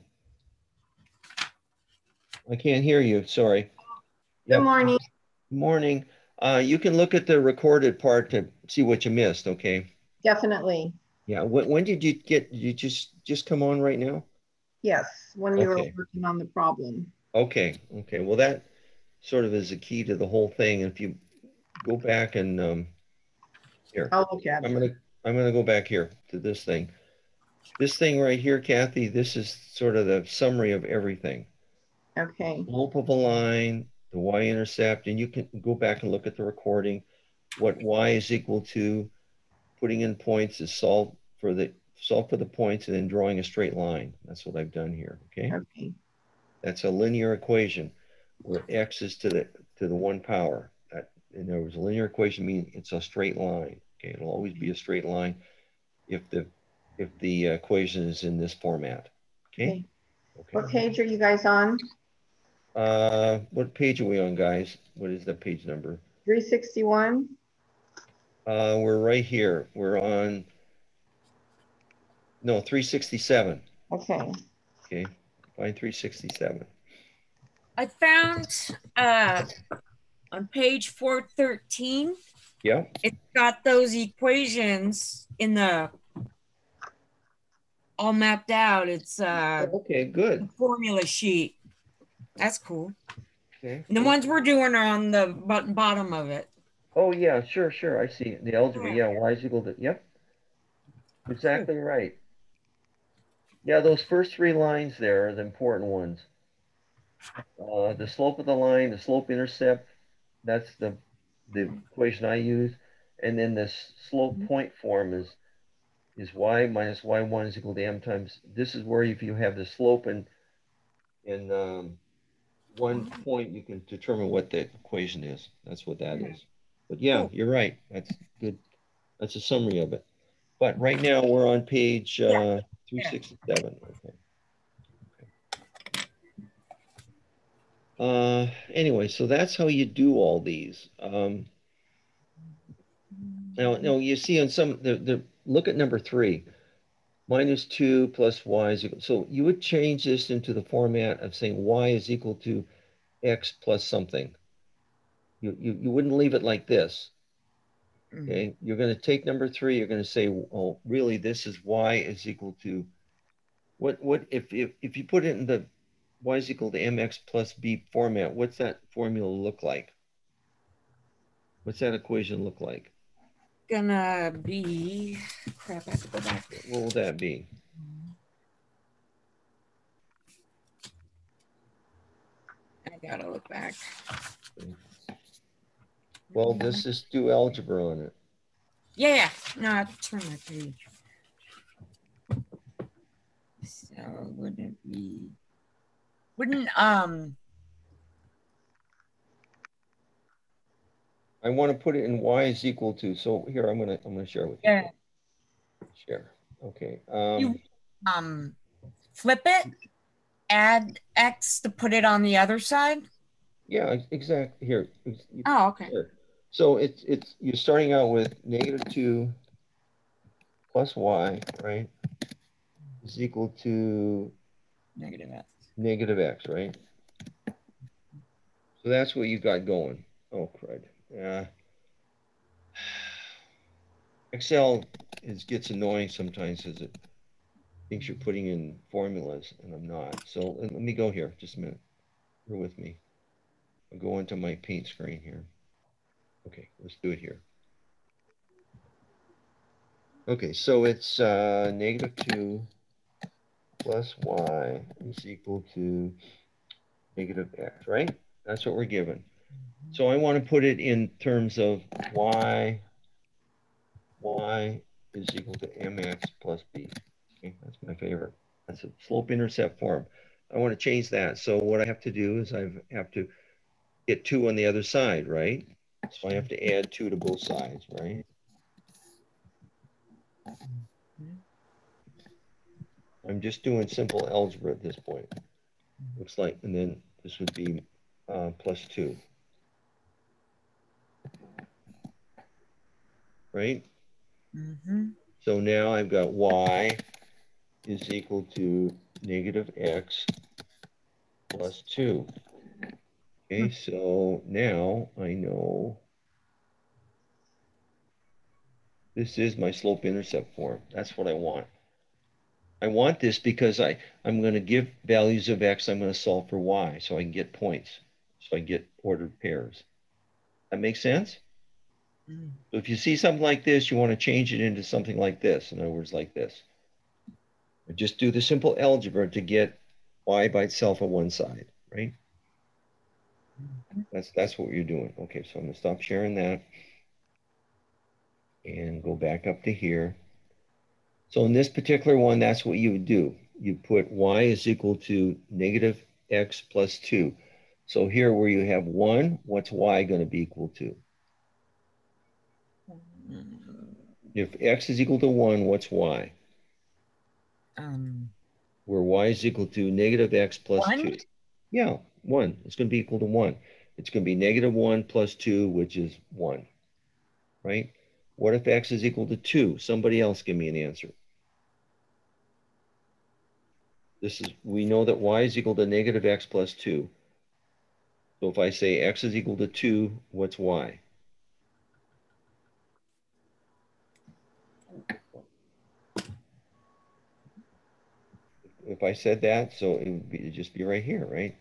I can't hear you, sorry. Good morning. Morning. You can look at the recorded part to see what you missed, okay? Definitely. Yeah, when did you just come on right now? Yes, when you were Okay. working on the problem. Okay, well that sort of is the key to the whole thing. If you go back and here, I'll look at it. I'm gonna go back here to this thing. This thing right here, Kathy, this is sort of the summary of everything. Okay. Slope of a line, the y-intercept, and you can go back and look at the recording. What y is equal to, putting in points is solve for the points and then drawing a straight line. That's what I've done here, okay? Okay. That's a linear equation where x is to the 1 power. In other words, a linear equation means it's a straight line. Okay, it'll always be a straight line if the equation is in this format. Okay. What page are you guys on? What page are we on, guys? What is the page number? 361. We're right here. We're on 367. Okay. Okay, find 367. I found on page 413. Yeah. It's got those equations in the all mapped out. It's okay, good. Formula sheet. That's cool. Okay. And the ones we're doing are on the bottom of it. Oh yeah, sure. I see the algebra. Yeah, y is equal to, yep. Exactly right. Yeah, those first 3 lines there are the important ones. The slope of the line, the slope intercept, that's the equation I use. And then this slope point form is y minus y1 is equal to m times. This is where if you have the slope in 1 point, you can determine what the equation is. That's what that is. But yeah, you're right. That's good. That's a summary of it. But right now we're on page 367. Okay. Anyway, so that's how you do all these. Now you see on some, look at number 3. -2 plus y is equal. So you would change this into the format of saying y is equal to x plus something. You wouldn't leave it like this. Okay, you're going to take number 3. You're going to say, oh, really, this is y is equal to what if you put it in the y is equal to mx plus b format, what's that formula look like? What's that equation look like? Gonna be, crap, I have to go back. What will that be? I gotta look back. Well, let's just do algebra on it. Yeah, no, I have to turn my page. So would it be, wouldn't, I want to put it in y is equal to, so here, I'm gonna share with you. Yeah. Share, okay. You flip it, add x to put it on the other side? Yeah, exactly, here. Oh, okay. Here. So it's you're starting out with -2 plus y, right, is equal to negative x, right? So that's what you got going. Oh, crud. Excel gets annoying sometimes as it thinks you're putting in formulas, and I'm not. So let me go here, just a minute. Bear with me. I'll go into my paint screen here. Okay, let's do it here. Okay, so it's -2 plus y is equal to negative x, right? That's what we're given. So I want to put it in terms of y is equal to mx plus b. Okay, that's my favorite. That's a slope-intercept form. I want to change that. So what I have to do is I have to get 2 on the other side, right? So I have to add 2 to both sides, right? I'm just doing simple algebra at this point. Looks like, and then this would be +2. Right? So now I've got y is equal to negative x plus 2. Okay, so now I know this is my slope-intercept form. That's what I want. I want this because I'm going to give values of x, I'm going to solve for y, so I can get points. So I get ordered pairs. That makes sense? So if you see something like this, you want to change it into something like this. In other words, like this. Just do the simple algebra to get y by itself on one side, right? That's what you're doing. Okay, so I'm going to stop sharing that and go back up to here. So in this particular one, that's what you would do. You put y is equal to negative x plus 2. So here where you have 1, what's y going to be equal to? If x is equal to 1, what's y? Where y is equal to negative x plus 2. Yeah, 1. It's going to be equal to 1. It's going to be -1 plus 2, which is 1. Right? What if x is equal to 2? Somebody else give me an answer. We know that y is equal to negative x plus 2. So if I say x is equal to 2, what's y? If I said that, so it'd just be right here, right?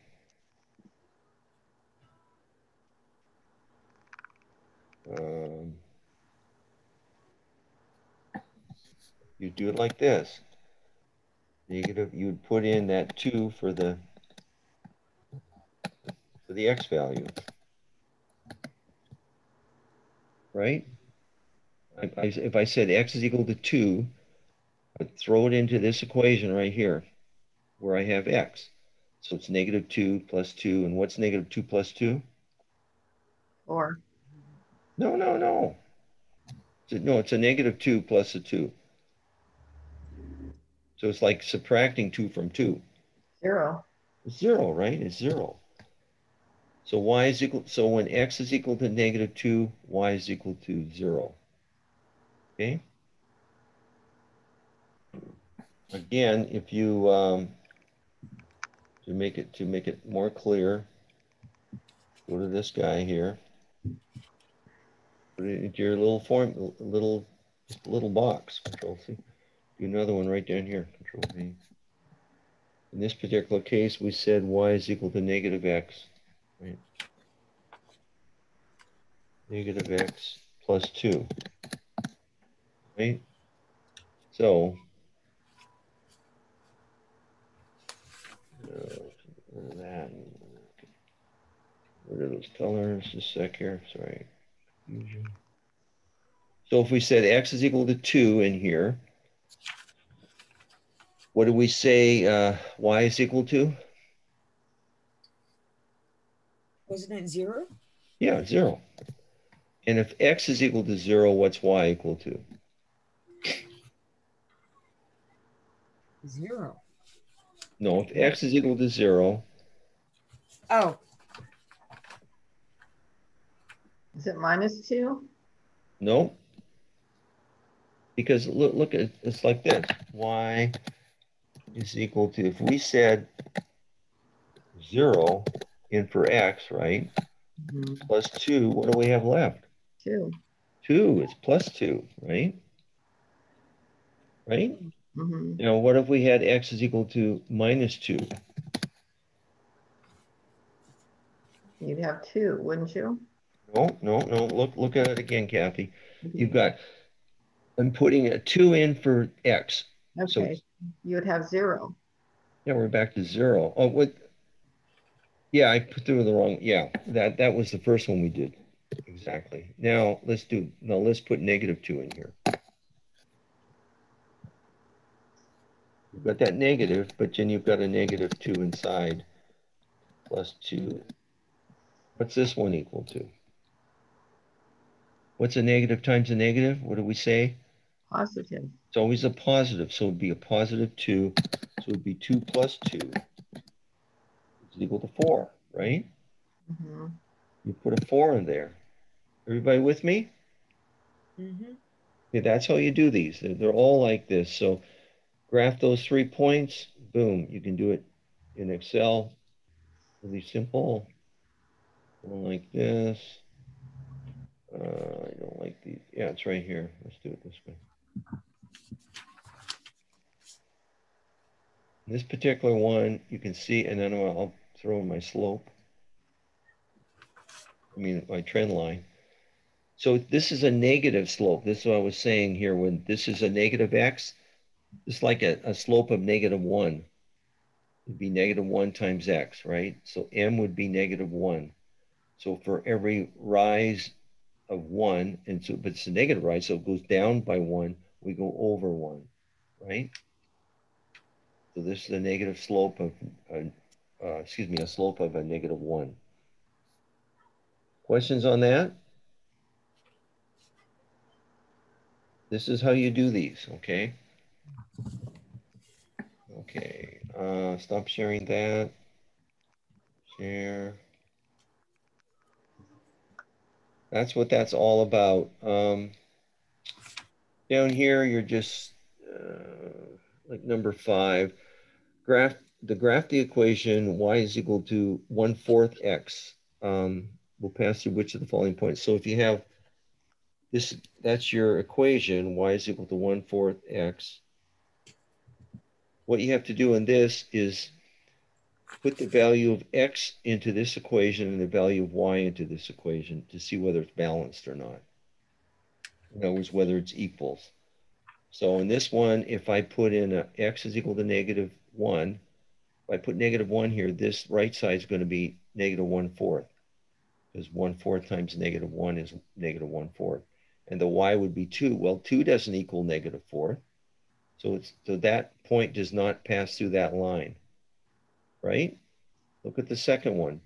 You do it like this. Negative, you would put in that 2 for the x value. Right? If I said x is equal to 2, I'd throw it into this equation right here where I have x. So it's -2 plus 2. And what's -2 plus 2? 4. No. No, it's a -2 plus a 2. So it's like subtracting 2 from 2. 0. It's 0, right? It's 0. So y is equal, so when x is equal to -2, y is equal to 0. Okay. Again, if you to make it more clear, go to this guy here. Put it into your little box. Control C. Do another one right down here. Control V. In this particular case, we said y is equal to negative x. Right? Negative x plus 2. Right? So, rid of that. Rid of those colors. Just a sec here. Sorry. Confusion. So if we said x is equal to 2 in here, what do we say y is equal to? Wasn't it 0? Yeah, 0. And if x is equal to 0, what's y equal to? 0. No, if x is equal to 0. Oh. Is it -2? No. Because look at it's like this. Y is equal to, if we said 0 in for x, right? Plus 2, what do we have left? 2. 2, it's plus 2, right? Right? Now, what if we had x is equal to -2? You'd have 2, wouldn't you? No. Look at it again, Kathy. You've got, I'm putting a 2 in for x. Okay, so you would have 0. Yeah, we're back to 0. Oh, what? Yeah, I put through the wrong. Yeah, that was the first one we did. Exactly. Now let's put -2 in here. You've got that negative, but then you've got a -2 inside. Plus 2. What's this one equal to? What's a negative times a negative? What do we say? Positive. It's always a positive, so it'd be a +2. So it'd be 2 plus 2 is equal to 4, right? You put a 4 in there. Everybody with me? Okay, that's how you do these. They're all like this. So graph those 3 points. Boom. You can do it in Excel. Really simple. Going like this. I don't like these. Yeah, it's right here. Let's do it this way. This particular one, you can see, and then I'll throw in my slope. I mean, my trend line. So this is a negative slope. This is what I was saying here. When this is a negative x, it's like a slope of -1. It'd be -1 times x, right? So m would be -1. So for every rise of 1, and so, but it's a negative rise, so it goes down by 1, we go over 1, right? So this is a negative slope of, a slope of a -1. Questions on that? This is how you do these, okay? Okay, stop sharing that. Share. That's what that's all about. Down here, you're just like number 5. Graph the equation y is equal to 1/4 x. We'll pass through which of the following points. So if you have this, that's your equation, y is equal to 1/4 x. What you have to do in this is put the value of x into this equation and the value of y into this equation to see whether it's balanced or not. In other words, whether it's equals. So in this one, if I put in x is equal to -1, if I put -1 here, this right side is going to be -1/4, because 1/4 times -1 is -1/4. And the y would be 2. Well, 2 doesn't equal -4. So that point does not pass through that line, right? Look at the second one,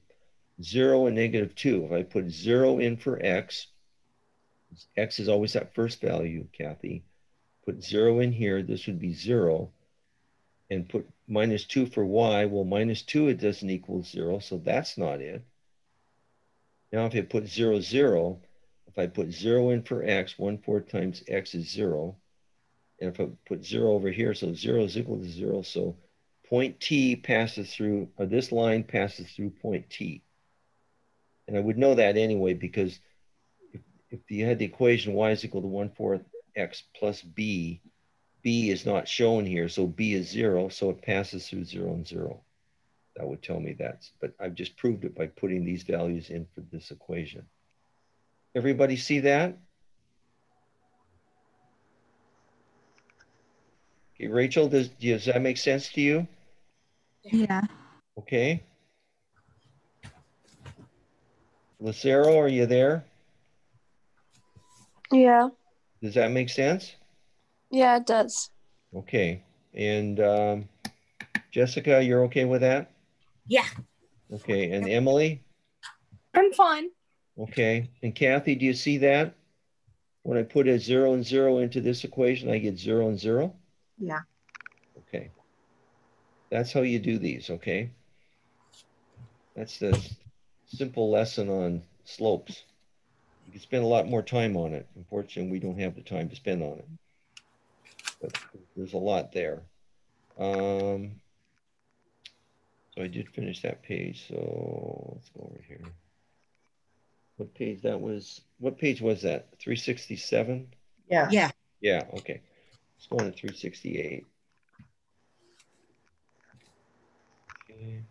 0 and -2. If I put 0 in for x is always that first value, Kathy. Put 0 in here, this would be 0. And put -2 for y. Well, -2, it doesn't equal 0, so that's not it. Now, if you put 0, 0, if I put 0 in for x, 1/4 times x is 0. And if I put 0 over here, so 0 is equal to 0. So point T passes through, or this line passes through point T. And I would know that anyway, because if you had the equation y is equal to 1/4 x plus b, b is not shown here, so b is 0, so it passes through 0 and 0. That would tell me that, but I've just proved it by putting these values in for this equation. Everybody see that? Okay, Rachel, does that make sense to you? Yeah. Okay. Lucero, are you there? Yeah. Does that make sense? Yeah, it does. Okay. And Jessica, you're okay with that? Yeah. Okay. And Emily? I'm fine. Okay. And Kathy, do you see that? When I put a 0 and 0 into this equation, I get 0 and 0? Yeah. Okay. That's how you do these, okay? That's the simple lesson on slopes. You can spend a lot more time on it. Unfortunately, we don't have the time to spend on it. But there's a lot there. So I did finish that page. So let's go over here. What page that was? What page was that? 367? Yes. Yeah. Yeah, okay. Let's go on to 368. Okay.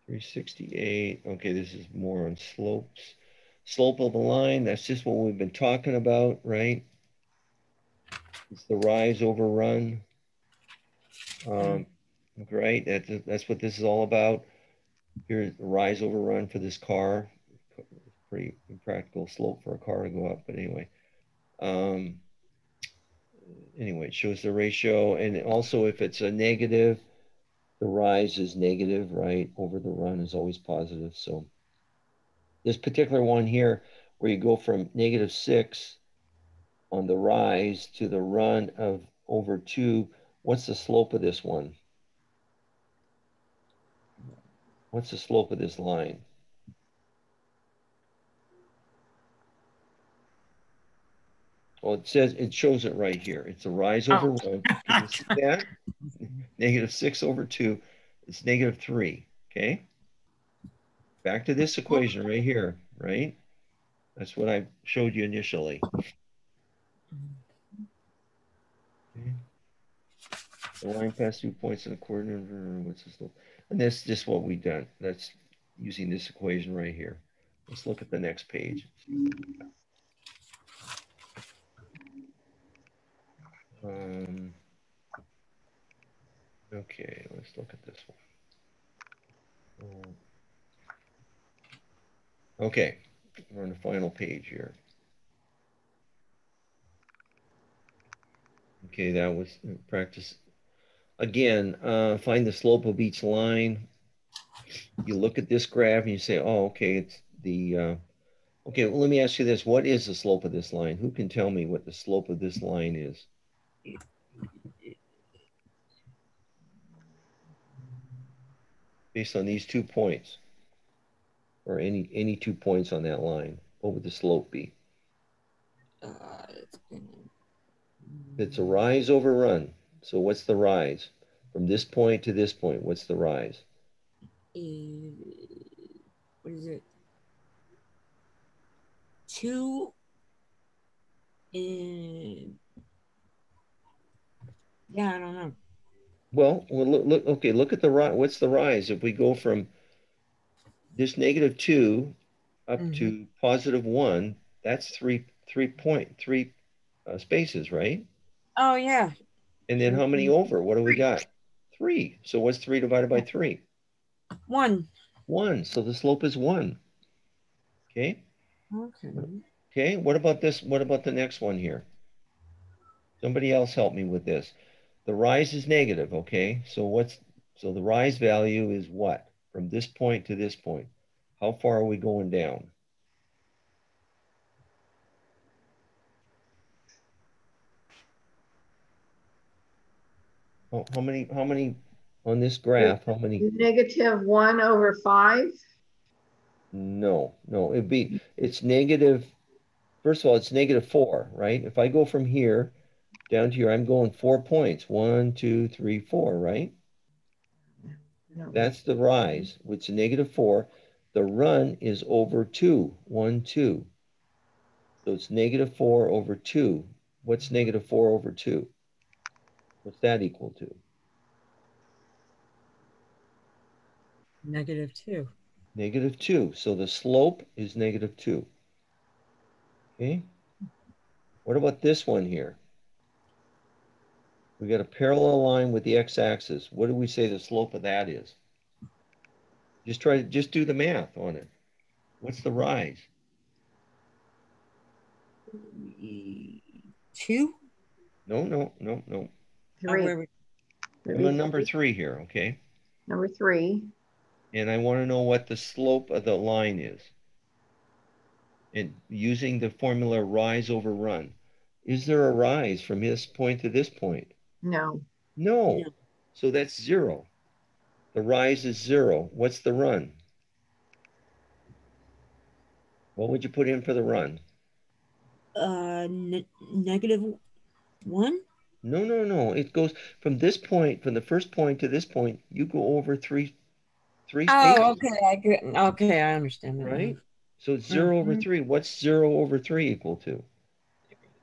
368. Okay, this is more on slopes. Slope of the line, that's just what we've been talking about, right? It's the rise over run. Right, that's what this is all about. Here's the rise over run for this car. Pretty impractical slope for a car to go up, but anyway. Anyway, it shows the ratio, and also if it's a negative, the rise is negative, right? Over the run is always positive. So this particular one here, where you go from -6 on the rise to the run of over 2, what's the slope of this one? What's the slope of this line? Well, it shows it right here. It's a rise over run. Can you see that? -6 over 2, it's -3, okay? Back to this equation right here, right? That's what I showed you initially. Okay. The line passed 2 points in a coordinate, what's the slope? And that's just what we've done. That's using this equation right here. Let's look at the next page. Okay, let's look at this one. Okay, we're on the final page here. Okay, that was practice. Again, find the slope of each line. You look at this graph and you say, oh, okay, it's the, okay, well, let me ask you this. What is the slope of this line? Who can tell me what the slope of this line is? Based on these 2 points, or any 2 points on that line, what would the slope be? It's a rise over run. So what's the rise? From this point to this point, what's the rise? What is it? 2 and yeah, I don't know. Well, look. Okay, look at the rise. What's the rise? If we go from this -2 up to +1, that's three spaces, right? Oh yeah. And then how many over? What do we got? 3. So what's 3 divided by 3? 1. 1. So the slope is 1. Okay. Okay. Okay. What about this? What about the next one here? Somebody else help me with this. The rise is negative. Okay. So the rise value is what? From this point to this point. How far are we going down? How many on this graph? How many? -1/5. No, it's negative. First of all, it's -4, right? If I go from here down to here, I'm going 4 points. 1, 2, 3, 4, right? No. That's the rise, which is -4. The run is over 2, 1, 2. So it's -4 over 2. What's -4 over 2? What's that equal to? -2. -2. So the slope is -2. Okay. What about this one here? We got a parallel line with the x-axis. What do we say the slope of that is? Just do the math on it. What's the rise? 2? No. Three. I'm on number 3 here, okay? Number 3. And I want to know what the slope of the line is. And using the formula rise over run. Is there a rise from this point to this point? No. No. So that's 0. The rise is 0. What's the run? What would you put in for the run? -1? No. It goes from this point, from the first point to this point, you go over three spaces. Oh, okay, I understand that. Right? So it's 0 over 3. What's 0 over 3 equal to?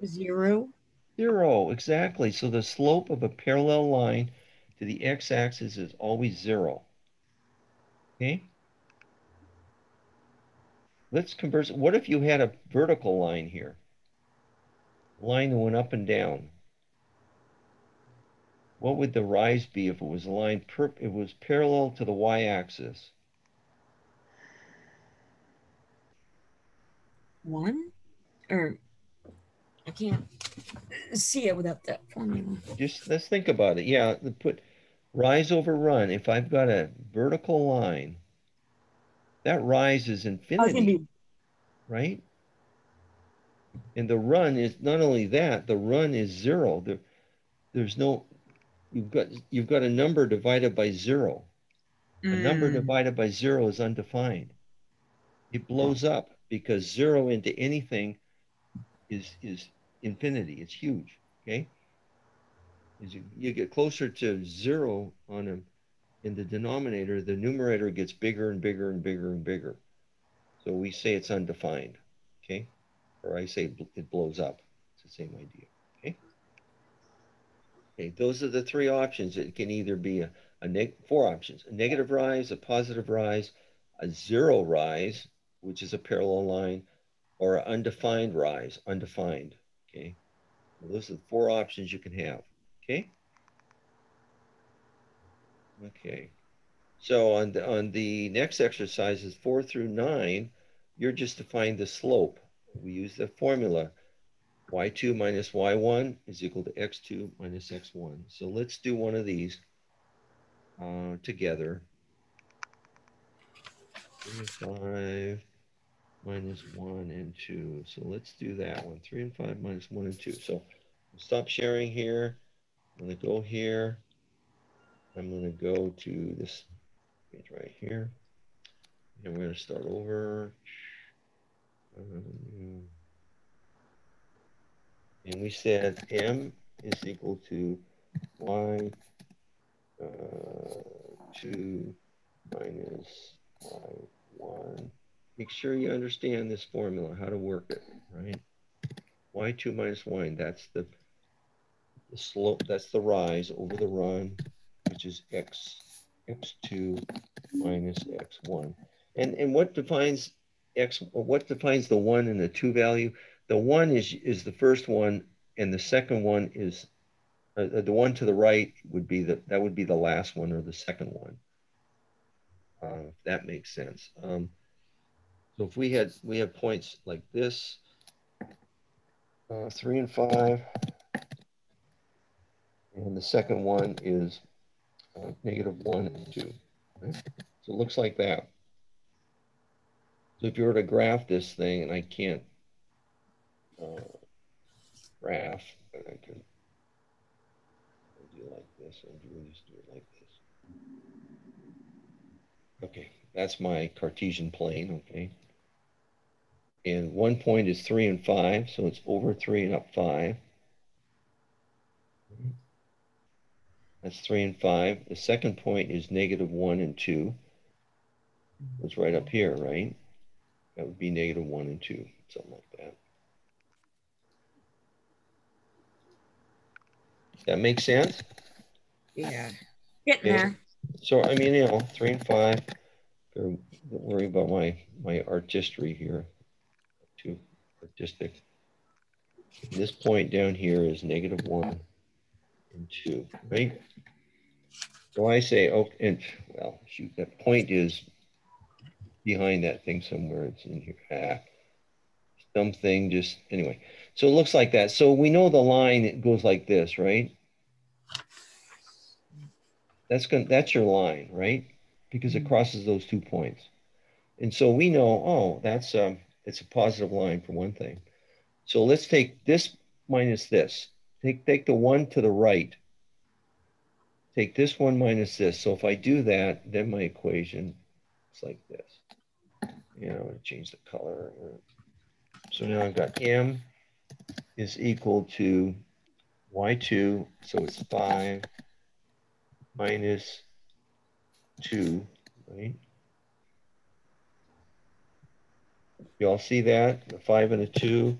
0. 0, exactly. So the slope of a parallel line to the x-axis is always 0. Okay? Let's converse. What if you had a vertical line here? A line that went up and down. What would the rise be if it was a line it was parallel to the y-axis? 1? Or I can't see it without that formula. Just let's think about it. Yeah, put rise over run. If I've got a vertical line, that rise is infinity, right? And the run is not only that, the run is 0. There's no, you've got a number divided by 0. A number divided by 0 is undefined. It blows up because 0 into anything is infinity. It's huge. Okay. As you get closer to 0 in the denominator, the numerator gets bigger and bigger and bigger and bigger. So we say it's undefined. Okay. Or I say it blows up. It's the same idea. Okay. Okay, those are the 3 options. It can either be 4 options: a negative rise, a positive rise, a 0 rise, which is a parallel line, or an undefined rise, undefined. Okay, well, those are the 4 options you can have. Okay. Okay. So on the next exercises 4 through 9, you're just to find the slope. We use the formula y2 minus y1 is equal to x2 minus x1. So let's do one of these together. 3 and 5 minus 1 and 2. So let's do that one. 3 and 5 minus 1 and 2. So stop sharing here. I'm going to go here. I'm going to go to this page right here. And we're going to start over. And we said m is equal to y 2 minus y1. Make sure you understand this formula, how to work it, right? y2 minus y, that's the slope, that's the rise over the run, which is x2 minus x1. And what defines what defines the 1 and the 2 value? The 1 is the first one, and the second one is the one to the right would be that would be the last one or the second one. If that makes sense. So if we have points like this, 3 and 5, and the second one is -1 and 2. Right? So it looks like that. So if you were to graph this thing, and I can't graph, but I can do it like this, and we'll just do it like this. Okay, That's my Cartesian plane, okay? And one point is 3 and 5, so it's over 3 and up 5. That's 3 and 5. The second point is -1 and 2. It's right up here, right? That would be -1 and 2, something like that. Does that make sense? Yeah. Getting Okay. there. So, I mean, you know, 3 and 5. Don't worry about my artistry here. Too artistic. This point down here is -1 and 2, right? So I say, oh, and well, shoot, that point is behind that thing somewhere. It's in here. Something just, anyway. So it looks like that. So we know the line, it goes like this, right? That's your line, right? Because it crosses those 2 points. And so we know, oh, that's it's a positive line for one thing. So let's take this minus this. Take the one to the right. Take this one minus this. So if I do that, then my equation is like this. You know, I'm going to change the color. So now I've got m is equal to y2. So it's 5 minus 2, right? You all see that? A 5 and a 2.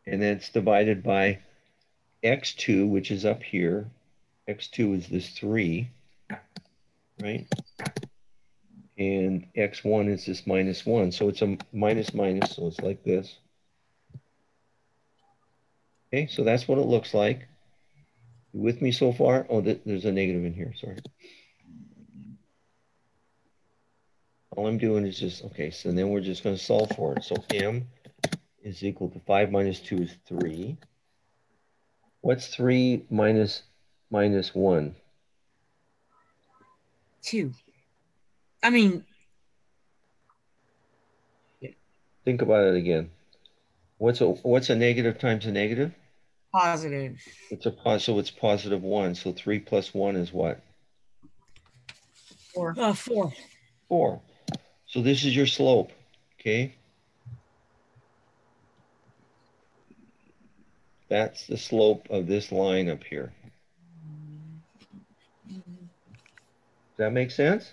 And then it's divided by x2, which is up here. X2 is this 3, right? And x1 is this -1. So it's a minus minus, so it's like this. Okay, so that's what it looks like. You with me so far? Oh, there's a negative in here, sorry. All I'm doing is just, okay, so then we're just going to solve for it. So m is equal to 5 minus 2 is 3. What's 3 minus -1? 2. I mean, Think about it again. What's a negative times a negative? positive. It's so it's +1. So 3 plus 1 is what? 4. 4. 4. So this is your slope, okay? That's the slope of this line up here. Does that make sense?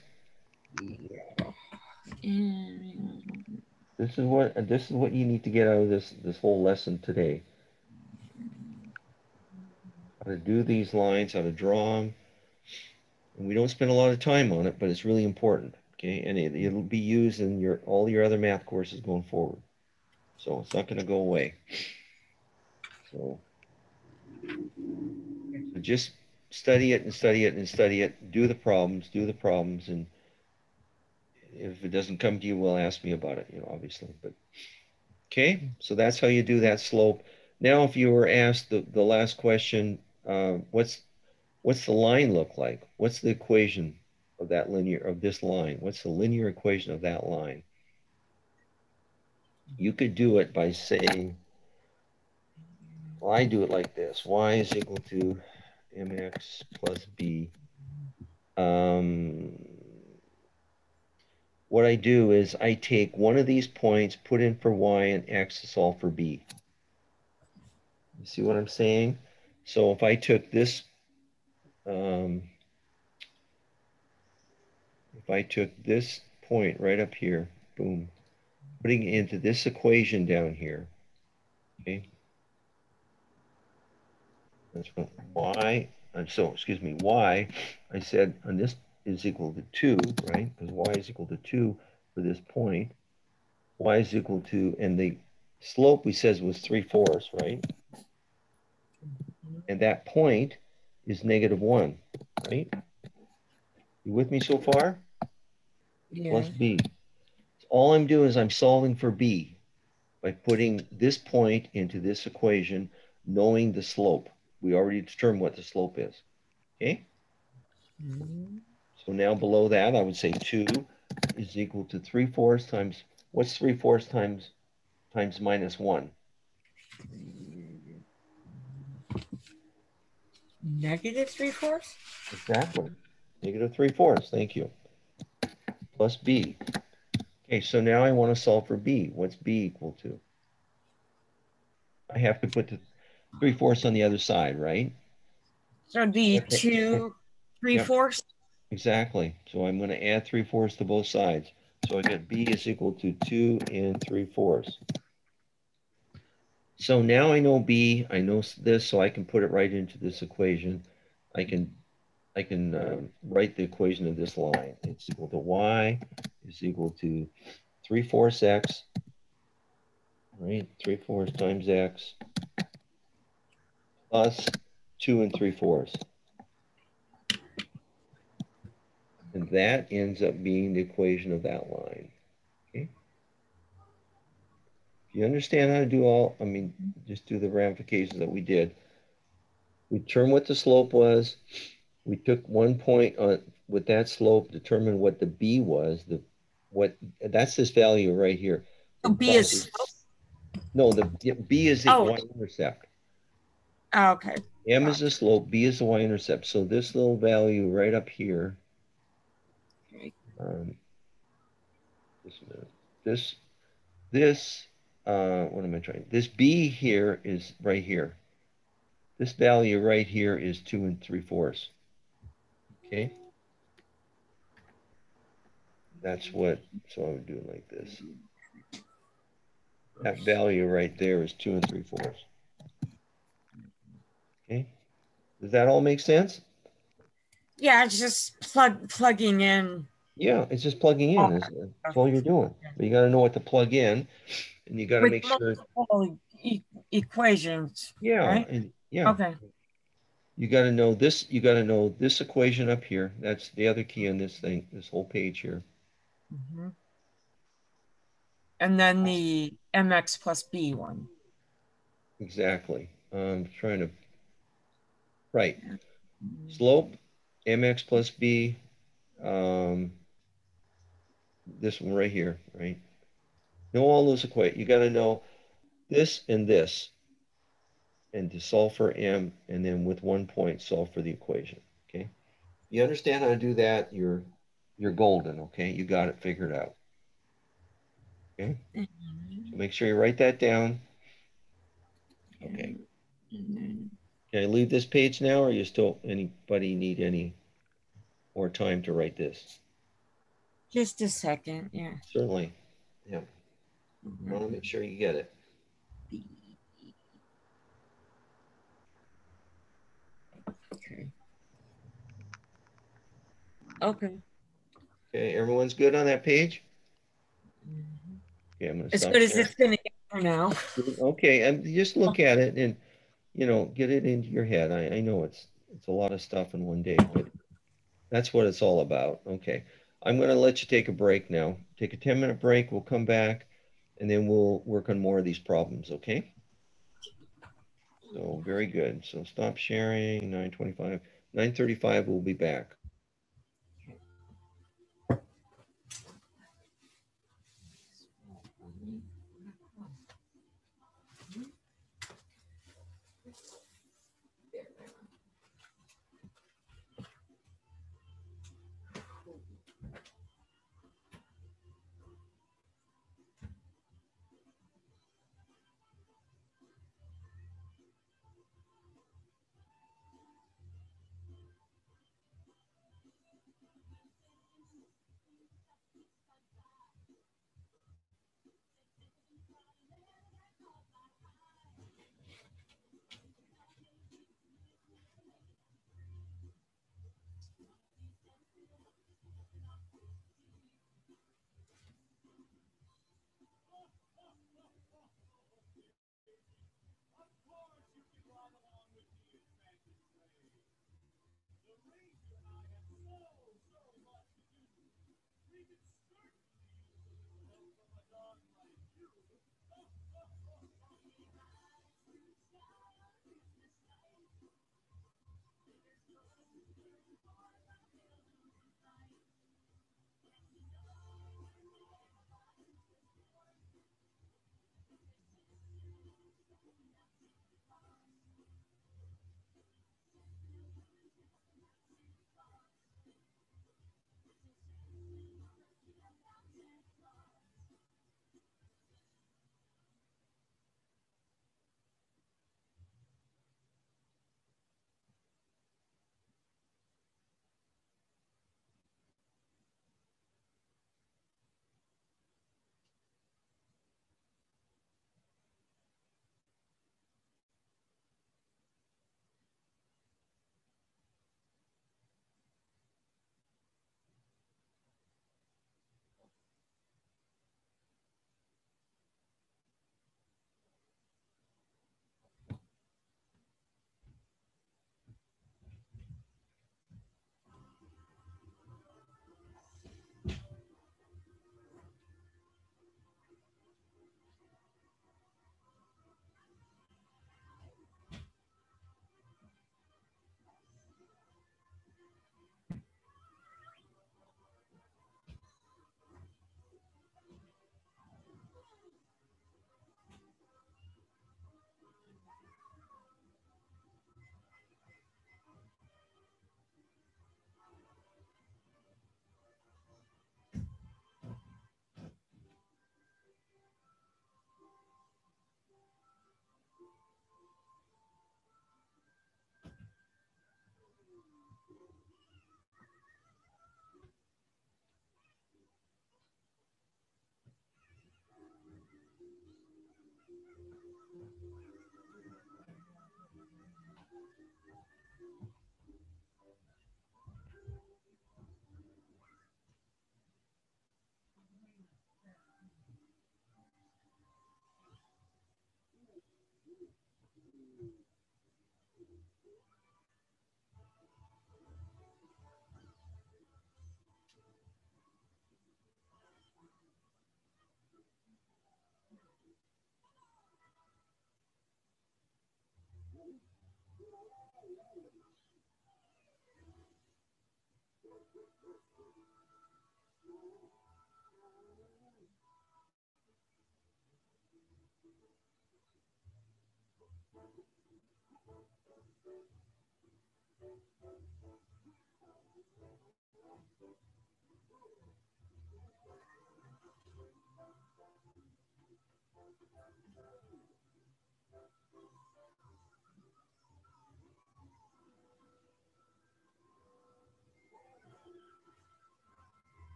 This is what you need to get out of this whole lesson today. How to do these lines, how to draw them. And we don't spend a lot of time on it, but it's really important. Okay, and it'll be used in all your other math courses going forward. So it's not going to go away. So just study it and study it and study it. Do the problems, and if it doesn't come to you, well, ask me about it, you know, obviously. But okay, so that's how you do that slope. Now, if you were asked the last question, what's the line look like? What's the equation of this line? What's the linear equation of that line? You could do it by saying, well, I do it like this. Y is equal to mx plus b. What I do is I take one of these points, put in for y and x to solve for b. You see what I'm saying? So if I took this, if I took this point right up here, boom, putting it into this equation down here, okay? That's what y, excuse me, y, I said on this is equal to 2, right? Because y is equal to 2 for this point. Y is equal to, and the slope we said was 3/4, right? And that point is -1, right? You with me so far? Yeah. Plus b. All I'm doing is I'm solving for b by putting this point into this equation, knowing the slope. We already determined what the slope is, okay? So now below that, I would say 2 is equal to 3/4 times, what's 3/4 times -1? -3/4? Exactly. -3/4, thank you. plus B. Okay, so now I want to solve for B. What's B equal to? I have to put the 3/4 on the other side, right? So it'd be Okay. 2 3/4. Yep. Exactly. So I'm going to add 3/4 to both sides. So I get B is equal to 2 3/4. So now I know B, I know this, so I can put it right into this equation. I can write the equation of this line. It's equal to Y is equal to 3/4 X, right? 3/4 times X plus 2 3/4. And that ends up being the equation of that line. Okay. If you understand how to do just do the ramifications that we did. We determined what the slope was. We took 1 point on with that slope, determined what the B was. That's this value right here. So B is no, the B is the y-intercept. Oh, okay. M is the slope, B is the y-intercept. So this little value right up here. Just a minute. What am I trying? This B here is right here. This value right here is 2 3/4. Okay. So I would do it like this. That value right there is 2 3/4. Okay. Does that all make sense? Yeah, it's just plugging in. Yeah, it's just plugging in. That's all you're doing. But you got to know what to plug in, and you got to make sure. Equations. Yeah, right? and yeah. Okay. You got to know this. You got to know this equation up here. That's the other key on this thing. This whole page here. Mm-hmm. And then the MX plus B one. Exactly. Right. Slope, MX plus B. This one right here, right? Know all those equations. You got to know this and this. And to solve for M, and then with 1 point, solve for the equation, okay? You understand how to do that, you're golden, okay? You got it figured out, okay? So make sure you write that down. Okay. Can I leave this page now, or anybody need any more time to write this? Just a second, yeah. Certainly, yeah. I want to make sure you get it. Okay. Okay, everyone's good on that page? Okay, I'm gonna As stop good as sharing. it's gonna get for now. Okay, and just look at it and get it into your head. I know it's a lot of stuff in one day, but that's what it's all about. Okay, I'm going to let you take a break now. Take a 10-minute break. We'll come back, and then we'll work on more of these problems, okay? So very good. So stop sharing, 9:25. 9:35, we'll be back.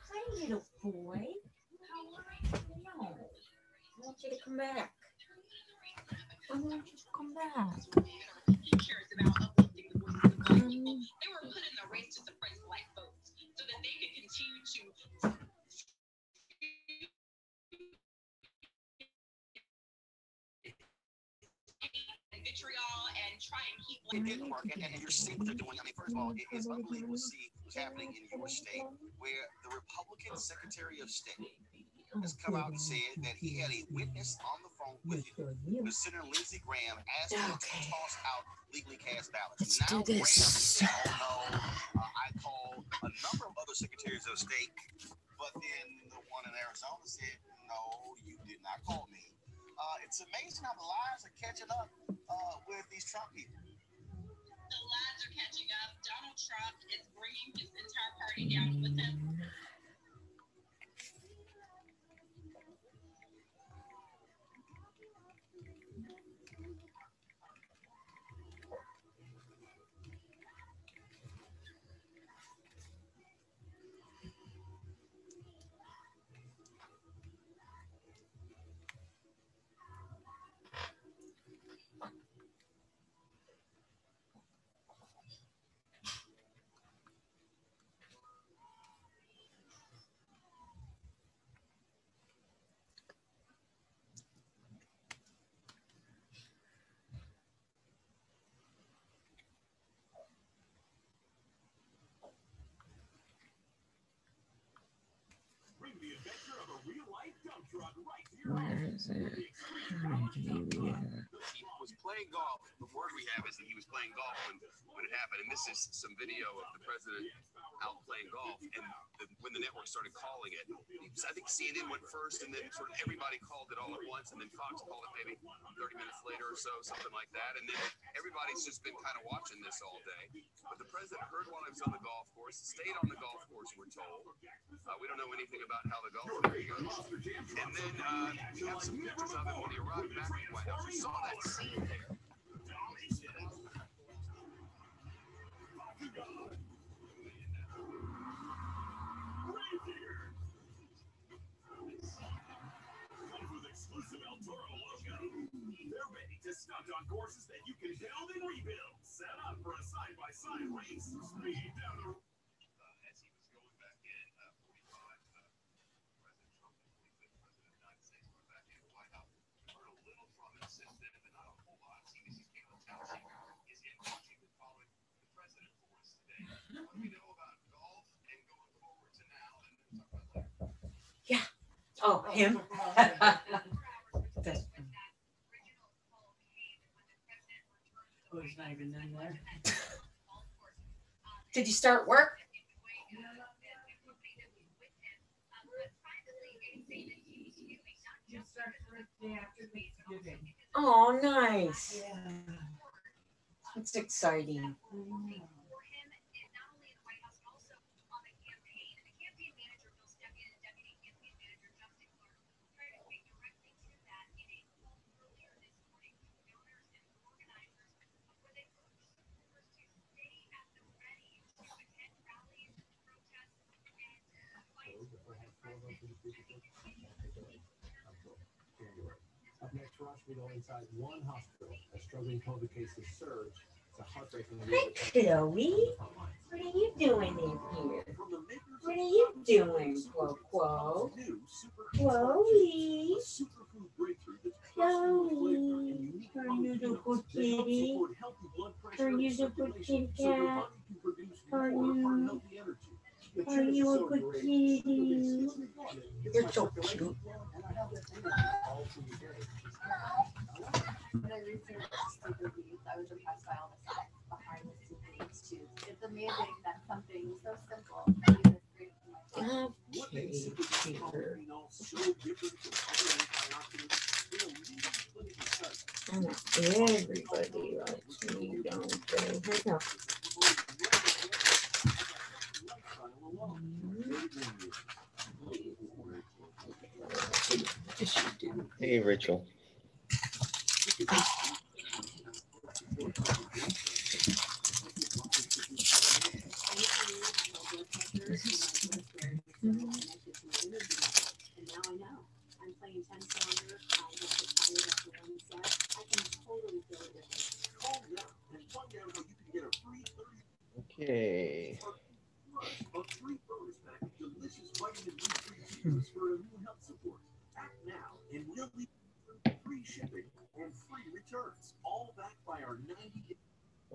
Hi, little boy. No, I want you to come back. I want you to come back. They were put in the race to suppress black votes so that they could continue to vitriol and try and keep. It didn't work, and you're seeing what they're doing. I mean, first of all, it's unbelievable to see what's happening in your state, where the Republican Secretary of State has come out and said that he had a witness on the phone with Senator Lindsey Graham asking him to toss out legally cast ballots. Let's now, do this. Graham, I called a number of other secretaries of state, but then the one in Arizona said, no, you did not call me. It's amazing how the lies are catching up with these Trump people. The lies are catching up. Donald Trump is bringing his entire party down with him. Where is it? He was playing golf. The word we have is that he was playing golf when it happened. And this is some video of the president out playing golf, and when the network started calling it, I think CNN went first, and then sort of everybody called it all at once, and then Fox called it maybe 30 minutes later or so, something like that, and then everybody's just been kind of watching this all day. But the president heard while he was on the golf course, stayed on the golf course, we're told. We don't know anything about how the golf course goes. And then we have some pictures of him when he arrived back at the White House. We saw that scene there. They're ready to stunt on courses that you can build and rebuild. Set up for a side-by-side race. Speed down the as he was going back in 45, President Trump, the 45th President of the United States, went back in the White House. We've heard a little from him since then, but not a whole lot. CBC's Caitlin Townsend is in Washington following the president for us today. What do we know about golf and going forward to now? And we'll talk about that. Yeah. Oh, him? Oh, he's not even in there. Did you start work? Oh, nice. Yeah. That's exciting. Up next, Ross, we go inside one hospital. A struggling COVID cases surge. It's a heartbreaking Hi, Chloe. What are you doing in here? What are you doing, Quo Quo? Chloe. Chloe. Are you the good kitty? Are you the good kitty cat? Are you a good kitty? You're so cute. When I researched Sleeper Beats, I was impressed by all the science behind the Sleeper Beats too. It's amazing that something so simple can be this great for my body. Okay, Peter. Everybody likes me, don't they? Here we go. Hey, Rachel. Okay.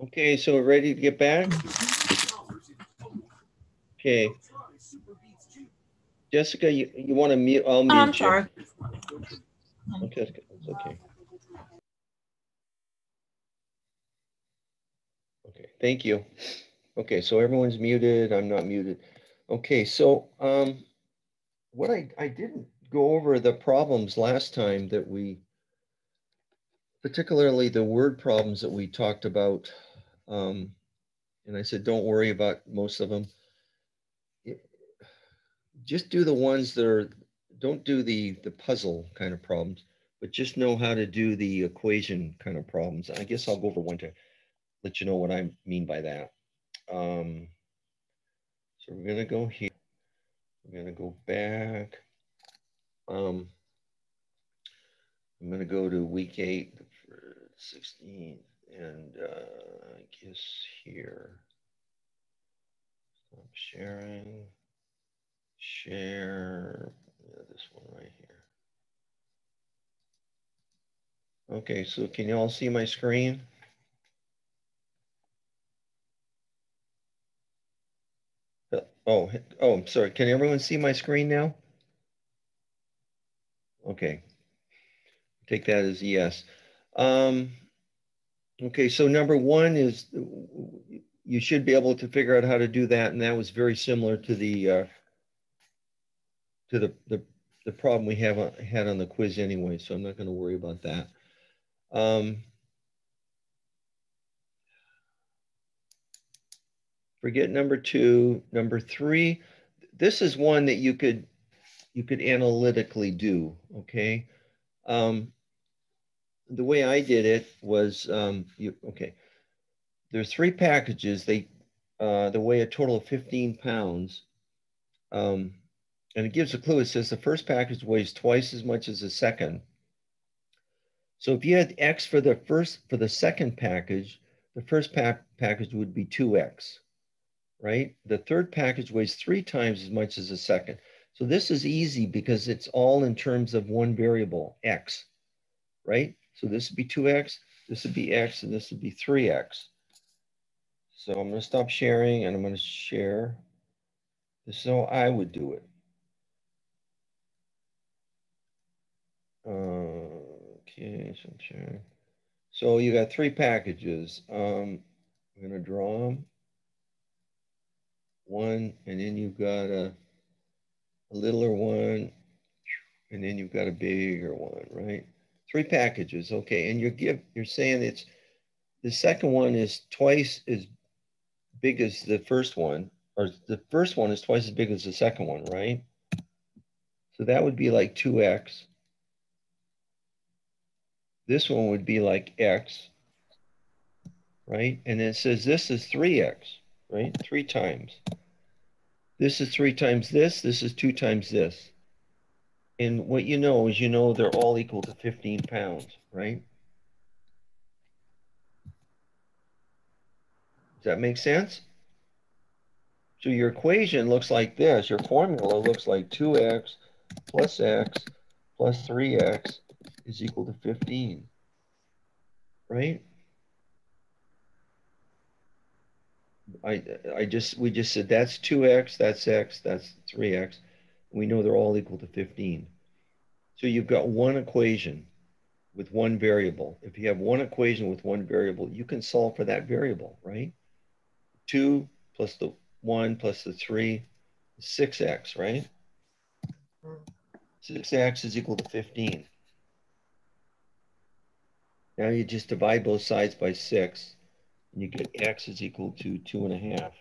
Okay, so we're ready to get back? Okay. Jessica, you want to mute? I'll mute I'm sorry. you. Okay, it's okay. Okay, thank you. Okay, so everyone's muted. I'm not muted. Okay, so what I didn't go over the problems last time that we, particularly the word problems that we talked about. And I said, don't worry about most of them. Just do the ones that are, don't do the puzzle kind of problems, but just know how to do the equation kind of problems. I guess I'll go over one to let you know what I mean by that. So we're gonna go here. We're gonna go back. I'm gonna go to week 8 for 16, and I guess here. Stop sharing. Share. Yeah, this one right here. Okay, so can you all see my screen? Oh, I'm sorry. Can everyone see my screen now? Okay. Take that as yes. Okay, so number one is, you should be able to figure out how to do that. And that was very similar to the problem we had on the quiz anyway. So I'm not going to worry about that. Forget number 2. Number 3, this is one that you could analytically do, okay? The way I did it was, okay, there's 3 packages. They weigh a total of 15 pounds. And it gives a clue. It says the first package weighs twice as much as the second. So if you had X for the second package, the first package would be 2X, right? The third package weighs 3 times as much as the second. So this is easy because it's all in terms of one variable, X, right? So this would be 2X, this would be X, and this would be 3X. So I'm going to stop sharing and I'm going to share. This is how I would do it. Okay, so I'm sharing. So you got 3 packages. I'm going to draw them. 1, and then you've got a littler one, and then you've got a bigger one, right? 3 packages, okay. And you're saying it's the second one is twice as big as the first one, or the first one is twice as big as the second one, right? So that would be like 2X. This one would be like X, right? And it says this is 3X, right? 3 times. This is 3 times this. This is 2 times this. And what you know is they're all equal to 15 pounds, right? Does that make sense? So your equation looks like this. Your formula looks like 2X plus X plus 3X is equal to 15, right? We just said that's 2X, that's X, that's 3X. We know they're all equal to 15. So you've got one equation with one variable. If you have one equation with one variable, you can solve for that variable, right? 2 plus the 1 plus the 3, 6X, right? 6X is equal to 15. Now you just divide both sides by 6, and you get X is equal to 2.5.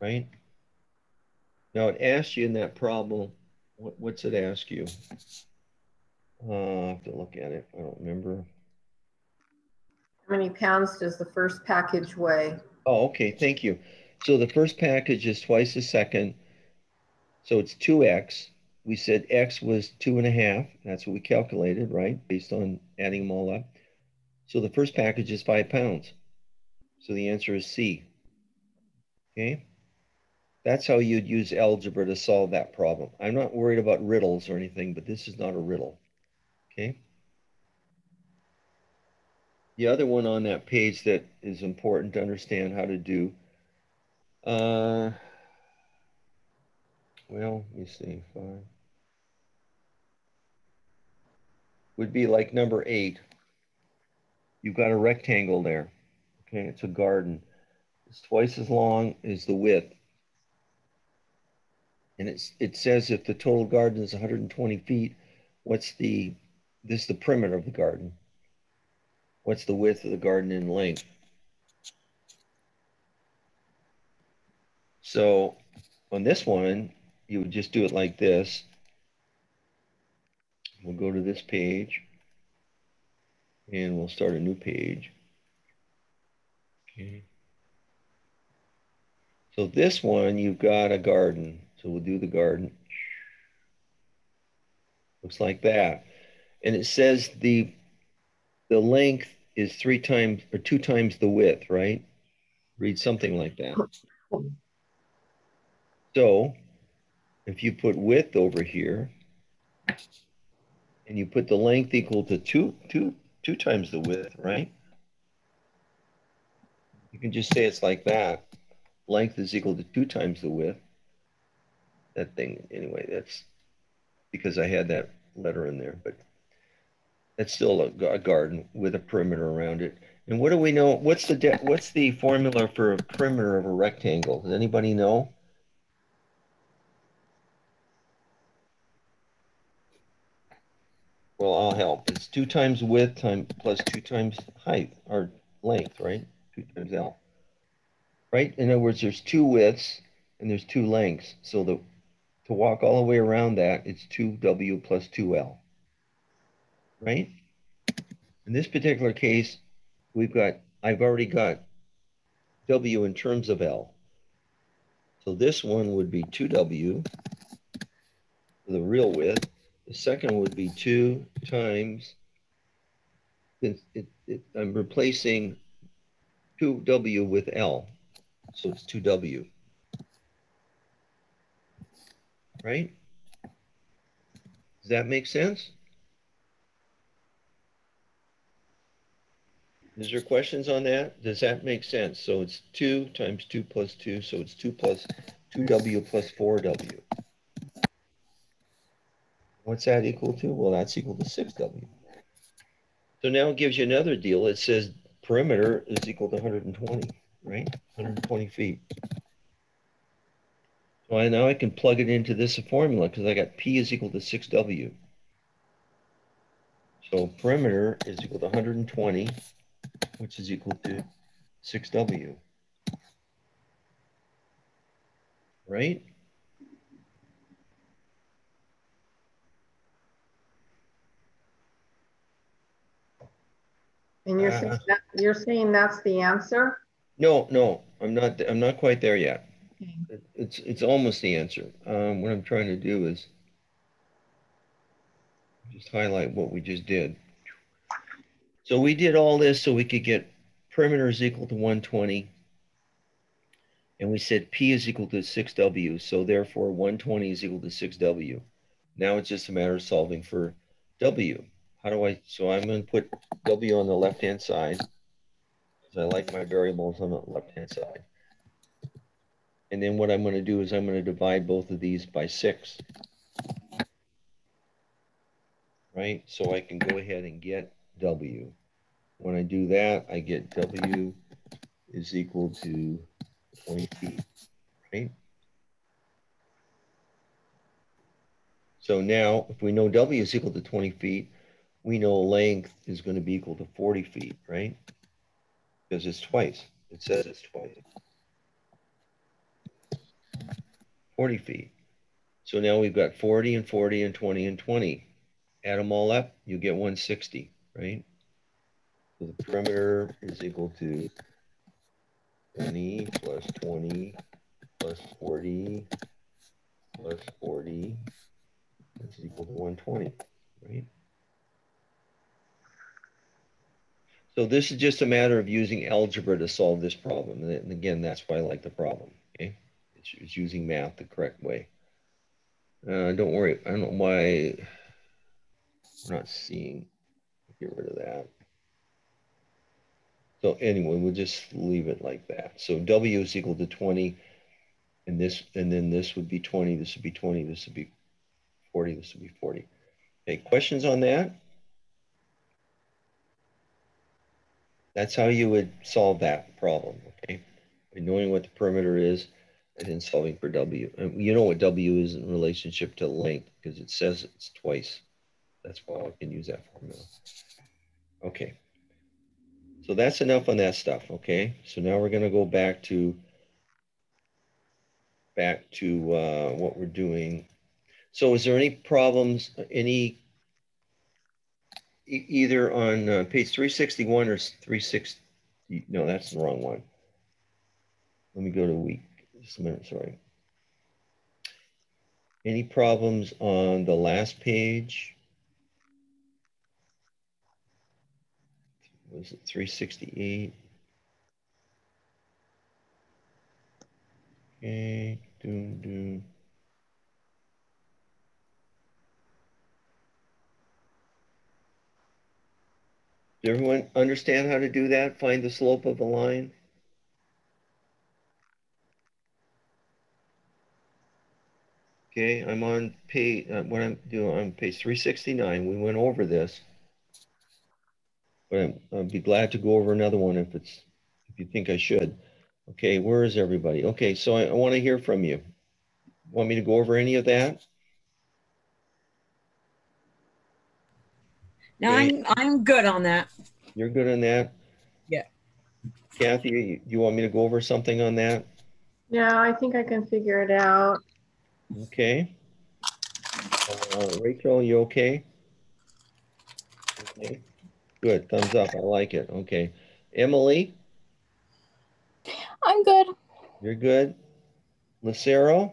Right? Now it asks you in that problem, what's it ask you? I have to look at it. I don't remember. How many pounds does the first package weigh? Oh, okay. Thank you. So the first package is twice the second. So it's 2X. We said X was 2.5. That's what we calculated, right? Based on adding them all up. So the first package is 5 pounds. So the answer is C. Okay. That's how you'd use algebra to solve that problem. I'm not worried about riddles or anything, but this is not a riddle. Okay. The other one on that page that is important to understand how to do, well, let me see, 5. Would be like number 8. You've got a rectangle there. Okay, it's a garden. It's twice as long as the width. And it says if the total garden is 120 feet, this is the perimeter of the garden. What's the width of the garden in length? So on this one, you would just do it like this. We'll go to this page and we'll start a new page. Okay. So this one, you've got a garden. So we'll do the garden. Looks like that. And it says the length is 3 times or 2 times the width, right? Read something like that. So if you put width over here and you put the length equal to 2 times the width, right? You can just say it's like that. Length is equal to 2 times the width. That thing, anyway, that's because I had that letter in there, but it's still a garden with a perimeter around it. And what do we know? What's the formula for a perimeter of a rectangle? Does anybody know? Well, I'll help. It's 2 times width plus 2 times height or length, right? 2 times L. Right? In other words, there's 2 widths and there's 2 lengths. So to walk all the way around that, it's 2W plus 2L. Right? In this particular case, I've already got W in terms of L. So this one would be 2W for the real width. The second would be 2 times, I'm replacing 2W with L. So it's 2W. Right? Does that make sense? Is there questions on that? Does that make sense? So it's 2 times 2 plus 2. So it's 2 plus 2W plus 4W. What's that equal to? Well, that's equal to 6W. So now it gives you another deal. It says perimeter is equal to 120, right? 120 feet. So now I can plug it into this formula because I got P is equal to 6W. So perimeter is equal to 120, which is equal to 6W. Right? And you're saying that's the answer? No, I'm not quite there yet. It's almost the answer. What I'm trying to do is just highlight what we just did. So we did all this so we could get perimeter is equal to 120. And we said P is equal to 6W. So therefore 120 is equal to 6W. Now it's just a matter of solving for W. So I'm going to put W on the left-hand side because I like my variables on the left-hand side. And then what I'm going to do is I'm going to divide both of these by 6. Right? So I can go ahead and get W. When I do that, I get W is equal to 20 feet, right? So now, if we know W is equal to 20 feet, we know length is going to be equal to 40 feet, right? Because it's twice. It says it's twice. 40 feet. So now we've got 40 and 40 and 20 and 20. Add them all up, you get 160, right? So the perimeter is equal to 20 plus 20 plus 40 plus 40 is equal to 120, right? So this is just a matter of using algebra to solve this problem. And again, that's why I like the problem, okay? It's using math the correct way. Don't worry, I don't know why we're not seeing, get rid of that. So anyway, we'll just leave it like that. So W is equal to 20, and then this would be 20, this would be 20, this would be 40, this would be 40. Okay, questions on that? That's how you would solve that problem, okay? By knowing what the perimeter is and then solving for W. And you know what W is in relationship to length because it says it's twice. That's why I can use that formula. Okay. So that's enough on that stuff, okay? So now we're going to go back to what we're doing. So is there any problems, either on page 361 or 360? No, that's the wrong one. Let me go to week, just a minute, sorry. Any problems on the last page? Was it 368? Okay, Does everyone understand how to do that? Find the slope of a line? Okay, I'm on page, what I'm doing on page 369. We went over this. but I'd be glad to go over another one if you think I should. Okay, where is everybody? Okay, so I want to hear from you. Want me to go over any of that? No, Okay. I'm good on that. You're good on that? Yeah. Kathy, you want me to go over something on that? Yeah, I think I can figure it out. Okay. Rachel, you okay? Okay. Good. Thumbs up. I like it. Okay. Emily, I'm good. you're good. Lucero,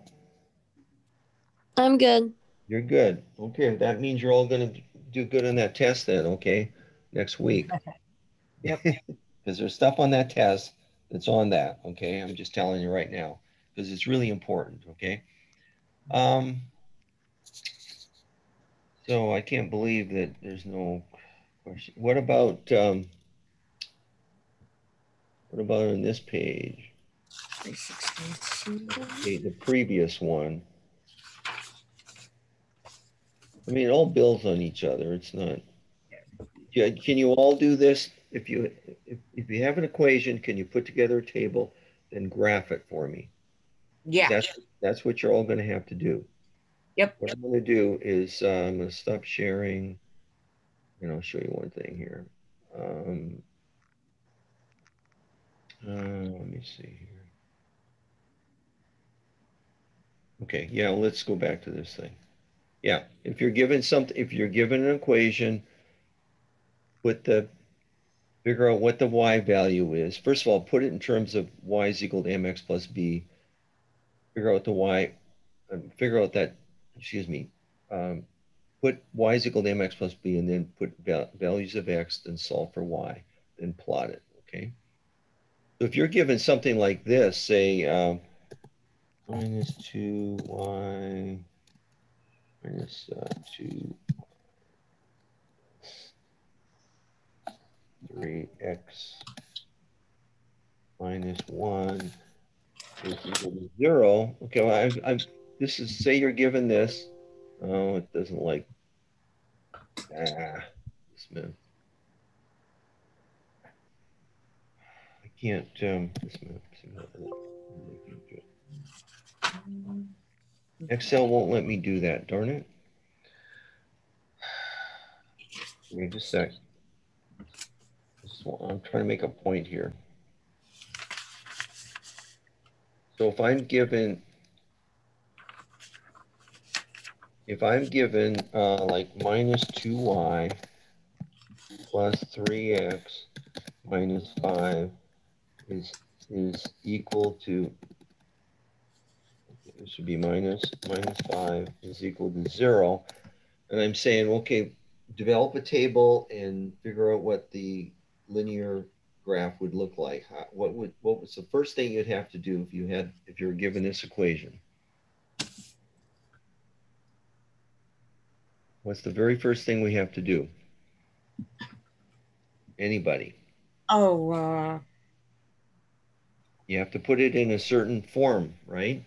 I'm good. you're good. Okay. That means you're all going to do good on that test then. Okay. Next week. Yep. Because there's stuff on that test that's on that. Okay. I'm just telling you right now because it's really important. Okay. So I can't believe that there's no question. What about on this page? 362. Okay, the previous one. I mean, it all builds on each other. It's not. Yeah, can you all do this? If you have an equation, can you put together a table, then graph it for me? Yeah. That's what you're all going to have to do. Yep. What I'm going to do is I'm going to stop sharing, and I'll show you one thing here. Let me see here. Okay, yeah, let's go back to this thing. Yeah, if you're given an equation, figure out what the y value is. First of all, put it in terms of y is equal to mx plus b. Figure out the y, figure out that, excuse me, put y is equal to mx plus b and then put values of x, then solve for y, then plot it, okay? So if you're given something like this, say minus 2y minus 2 3x minus 1 is equal to 0. Okay, well, this is, say you're given this. Oh, it doesn't like, this man. I can't, Excel won't let me do that, darn it. Give me just a sec. I'm trying to make a point here. So if I'm given like minus 2y plus 3x minus 5 is equal to, it should be minus 5 is equal to 0. And I'm saying, okay, develop a table and figure out what the linear graph would look like. What was the first thing you'd have to do if you were given this equation? What's the very first thing we have to do? Anybody? Oh, you have to put it in a certain form, right?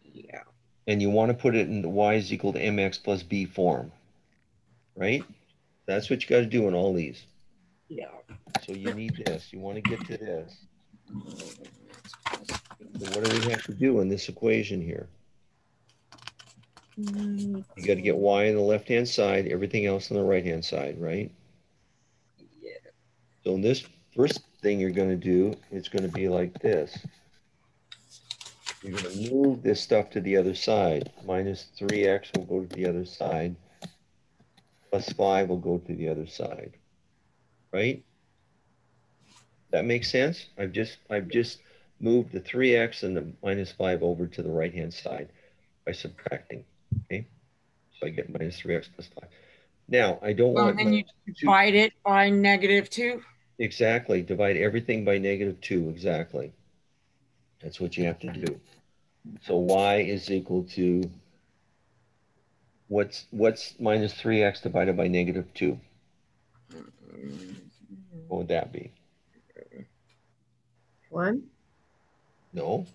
Yeah. And you want to put it in the y is equal to mx plus b form, right? That's what you got to do in all these. Yeah. So you need this. You want to get to this. So what do we have to do in this equation here? You got to get y on the left-hand side, everything else on the right-hand side, right? Yeah. So in this first thing you're going to do, it's going to be like this. You're going to move this stuff to the other side. Minus 3x will go to the other side. Plus 5 will go to the other side. Right? That makes sense? I've just moved the 3x and the minus 5 over to the right-hand side by subtracting. Okay? So I get minus 3x plus 5. Now, I don't want... And then you divide it by -2? Exactly. Divide everything by -2. Exactly. That's what you have to do. So y is equal to... What's minus 3x divided by -2? What would that be? 1. No.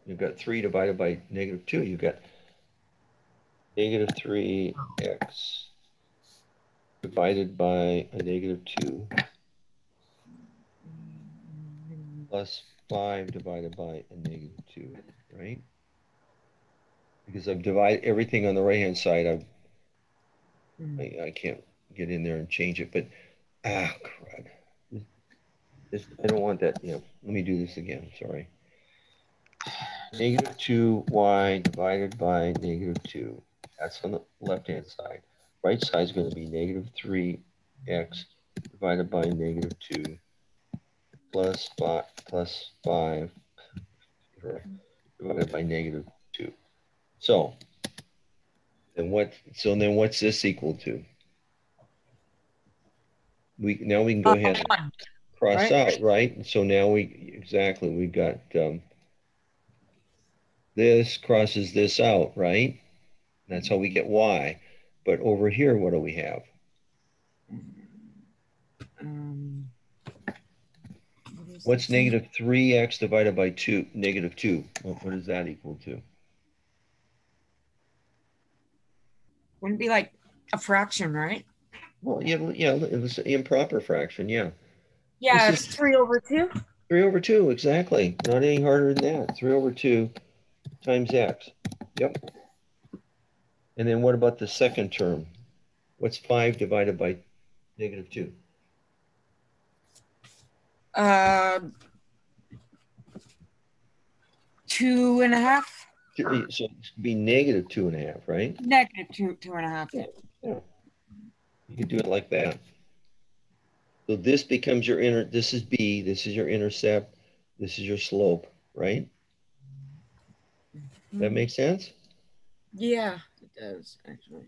You've got 3 divided by -2. You've got -3x divided by a -2 plus 5 divided by a -2, right? Because I've divided everything on the right-hand side. I can't get in there and change it, but crud. I don't want that. Yeah, let me do this again. Sorry. -2y divided by -2. That's on the left-hand side. Right side is going to be -3x divided by -2 plus 5 divided by -2. So then what's this equal to? Now we can go ahead and cross out, right? So now we got this crosses this out, right? That's how we get y. But over here, what do we have? What's -3x divided by -2? What is that equal to? Wouldn't be like a fraction, right? Well, yeah, it was an improper fraction, yeah. Yeah, it's 3/2. 3/2, exactly. Not any harder than that. 3/2 times x. Yep. And then what about the second term? What's 5 divided by -2? 2.5. So it's be -2.5, right? -2.5. Yeah. You can do it like that. So this becomes your this is b, this is your intercept, this is your slope, right? That makes sense? Yeah, it does, actually.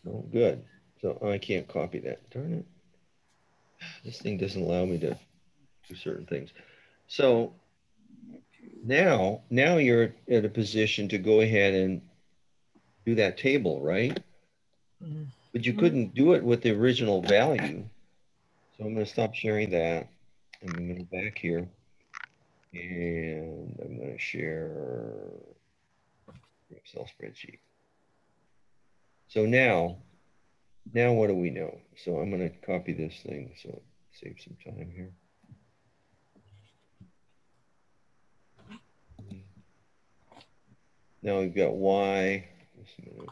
Oh, good. So I can't copy that, darn it. This thing doesn't allow me to do certain things. So now you're at a position to go ahead and do that table, right? But you couldn't do it with the original value. So I'm going to stop sharing that. And I'm going to go back here. And I'm going to share Excel spreadsheet. So now what do we know? So I'm going to copy this thing so save some time here. Now we've got y. Just a minute.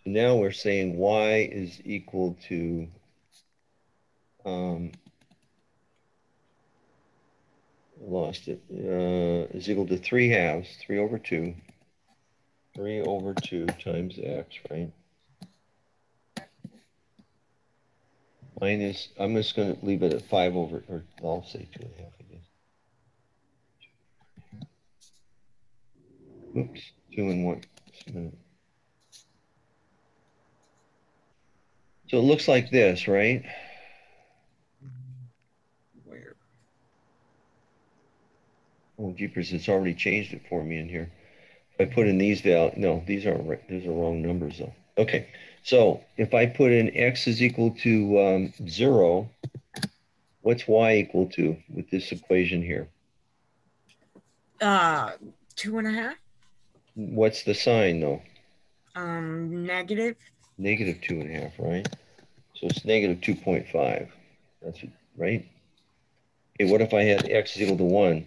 So now we're saying y is equal to lost it. Is equal to 3/2, 3/2. 3/2 times x, right? Minus, I'm just going to leave it at 5 over, or I'll say 2.5, I guess. Oops, 2 and 1. Just a minute. So it looks like this, right? Where? Oh, jeepers, it's already changed it for me in here. If I put in these values, no, these aren't right. These are wrong numbers though. Okay, so if I put in x is equal to 0, what's y equal to with this equation here? 2.5. What's the sign though? Negative. -2.5, right? So it's -2.5. That's it, right? Okay, what if I had x is equal to 1?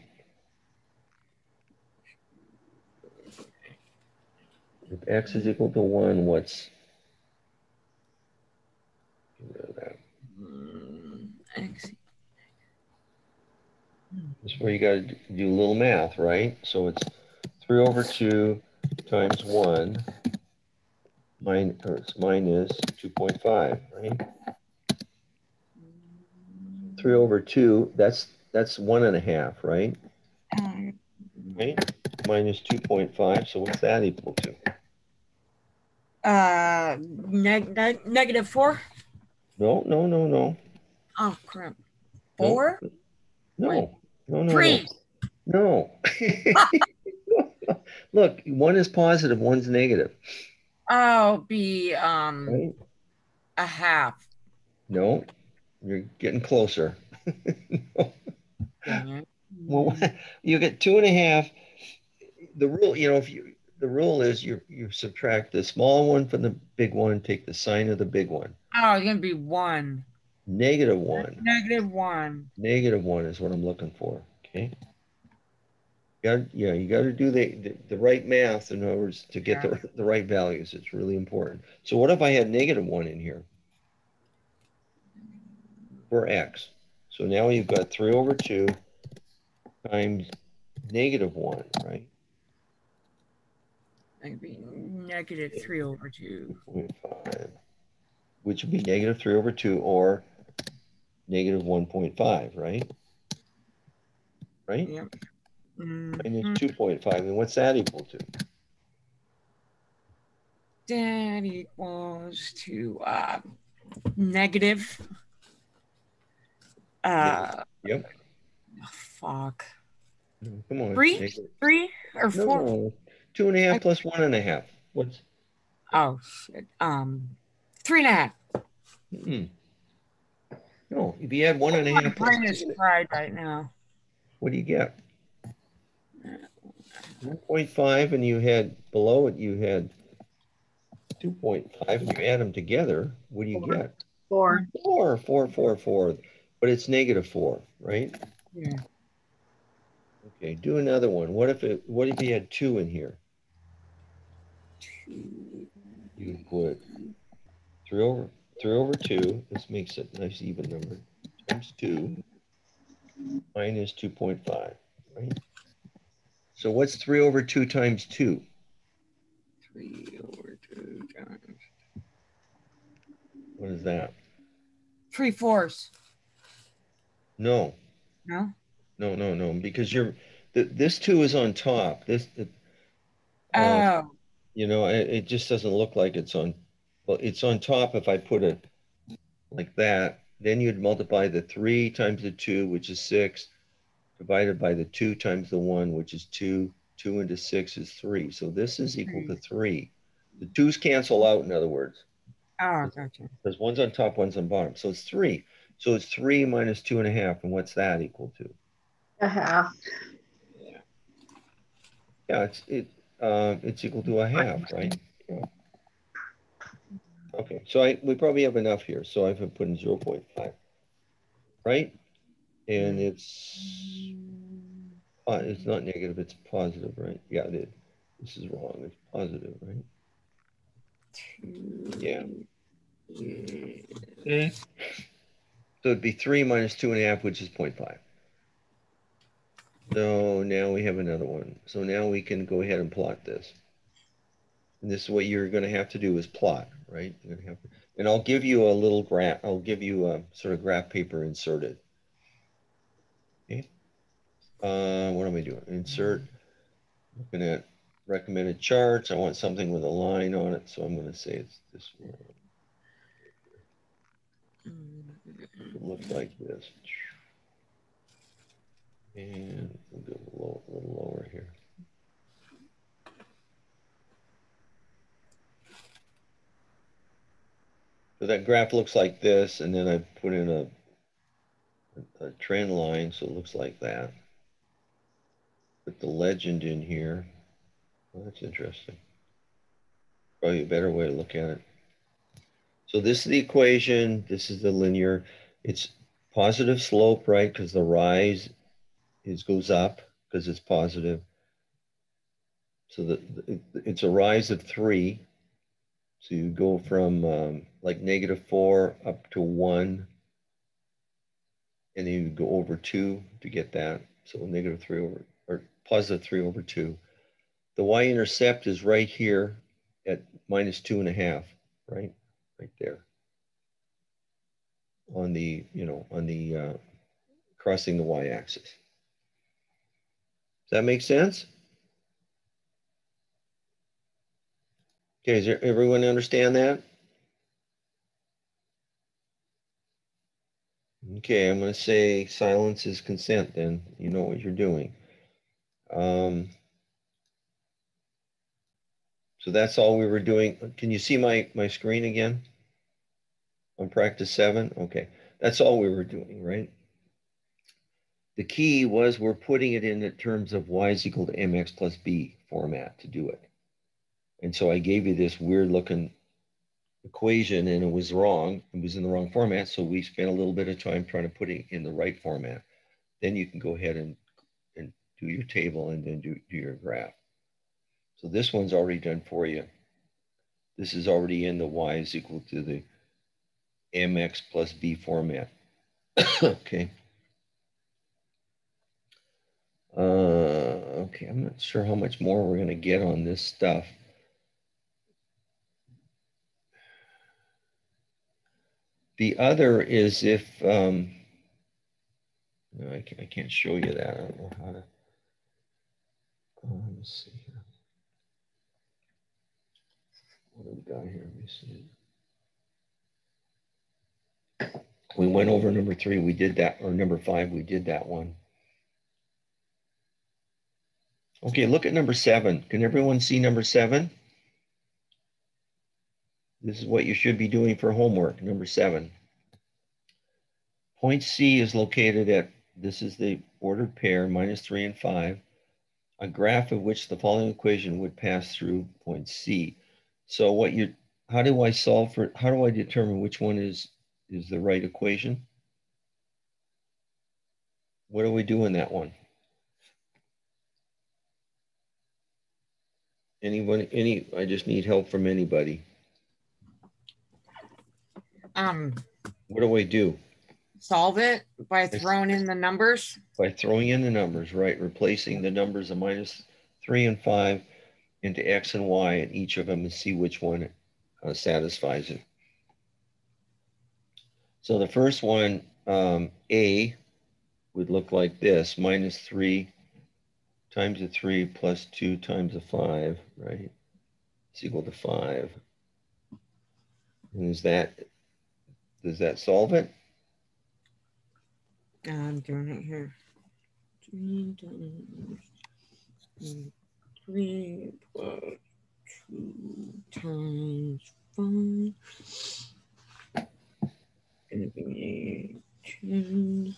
If x is equal to 1, what's... Get rid of that. X. This is where you got to do a little math, right? So it's 3/2 times 1 minus 2.5, right? 3/2, that's 1.5, right? Right? Minus 2.5, so what's that equal to? -4. No. Oh crap. 4? No. 3. No. Look, one is positive, one's negative. Oh, be right? a half. No, you're getting closer. No. Well, you get 2.5. The rule, if you the rule is you subtract the small one from the big one, take the sign of the big one. Oh, it's gonna be 1. -1. -1. -1 is what I'm looking for. Okay. You got to do the right math in other words to get the right values. It's really important. So what if I had -1 in here for x? So now you've got 3/2 times -1, right? That'd be -3/2. 2.5, which would be -3/2 or -1.5, right? Right? Yep. Minus 2.5. And what's that equal to? That equals to negative. Yep. Oh, fuck. No, come on. 3 or 4? No, 2.5 plus 1.5. What's? Oh shit. 3.5. No, if you add 1.5. My brain is fried right now. What do you get? 1.5, and you had below it, you had 2.5, and you add them together. What do you get? 4. 4. But it's -4, right? Yeah. Okay, do another one. What if you had 2 in here? 2. You would put 3/2. This makes it a nice even number. Times 2 minus 2.5, right? So what's 3/2 times 2? 3/2 times. What is that? 3/4. No. No? No, because this 2 is on top. Oh. You know, it just doesn't look like it's on, well, it's on top if I put it like that. Then you'd multiply the 3 times the 2, which is 6, divided by the 2 times the 1, which is 2. 2 into 6 is 3. So this is equal to 3. The 2's cancel out, in other words. Oh, gotcha. Because one's on top, one's on bottom. So it's 3. So it's 3 minus 2.5. And what's that equal to? 1/2. Yeah, it's equal to 1/2, right? Yeah. Okay, so we probably have enough here. So I've put in 0.5, right? And it's not negative, it's positive, right? Yeah, this is wrong. It's positive, right? Yeah. So it'd be 3 minus 2.5, which is 0.5. So now we have another one. So now we can go ahead and plot this. And this is what you're going to have to do is plot, right? You're going to have to, and I'll give you a little graph. I'll give you a sort of graph paper inserted. Okay. What am I doing? Insert. Looking at recommended charts. I want something with a line on it, so I'm going to say it's this one. It looks like this. And we'll go a little lower here. So that graph looks like this, and then I put in a trend line, so it looks like that. Put the legend in here. Well, that's interesting. Probably a better way to look at it. So this is the equation. This is the linear. It's positive slope, right? Because the rise goes up because it's positive. So it's a rise of 3. So you go from like -4 up to 1. And then you go over 2 to get that. So -3 or +3/2. The y-intercept is right here at -2.5, right? Right there. On the, crossing the y-axis. Does that make sense? Okay, does everyone understand that? Okay, I'm going to say silence is consent then. You know what you're doing. So that's all we were doing. Can you see my screen again? On practice 7? Okay, that's all we were doing, right? The key was we're putting it in terms of y is equal to mx plus b format to do it. And so I gave you this weird looking equation and it was wrong. It was in the wrong format. So we spent a little bit of time trying to put it in the right format. Then you can go ahead and do your table and then do your graph. So this one's already done for you. This is already in the y is equal to the mx plus b format. Okay. Okay, I'm not sure how much more we're going to get on this stuff. The other is if, no, I can't show you that. I don't know how to, let me see here. What have we got here? Let me see. We went over number 3, we did that, or number 5, we did that one. Okay, look at number 7. Can everyone see number 7? This is what you should be doing for homework, number 7. Point C is located at, this is the ordered pair, -3 and 5, a graph of which the following equation would pass through point C. So what you, how do I solve for, how do I determine which one is the right equation? What do we do in that one? Anyone, I just need help from anybody. What do I do? Solve it by throwing in the numbers? By throwing in the numbers, right? Replacing the numbers of -3 and 5 into x and y in each of them and see which one satisfies it. So the first one, A, would look like this, -3 times the 3 plus 2 times the 5, right? It's equal to 5. And does that solve it? I'm doing it here. 3 plus 2 times 5. Gonna be 10.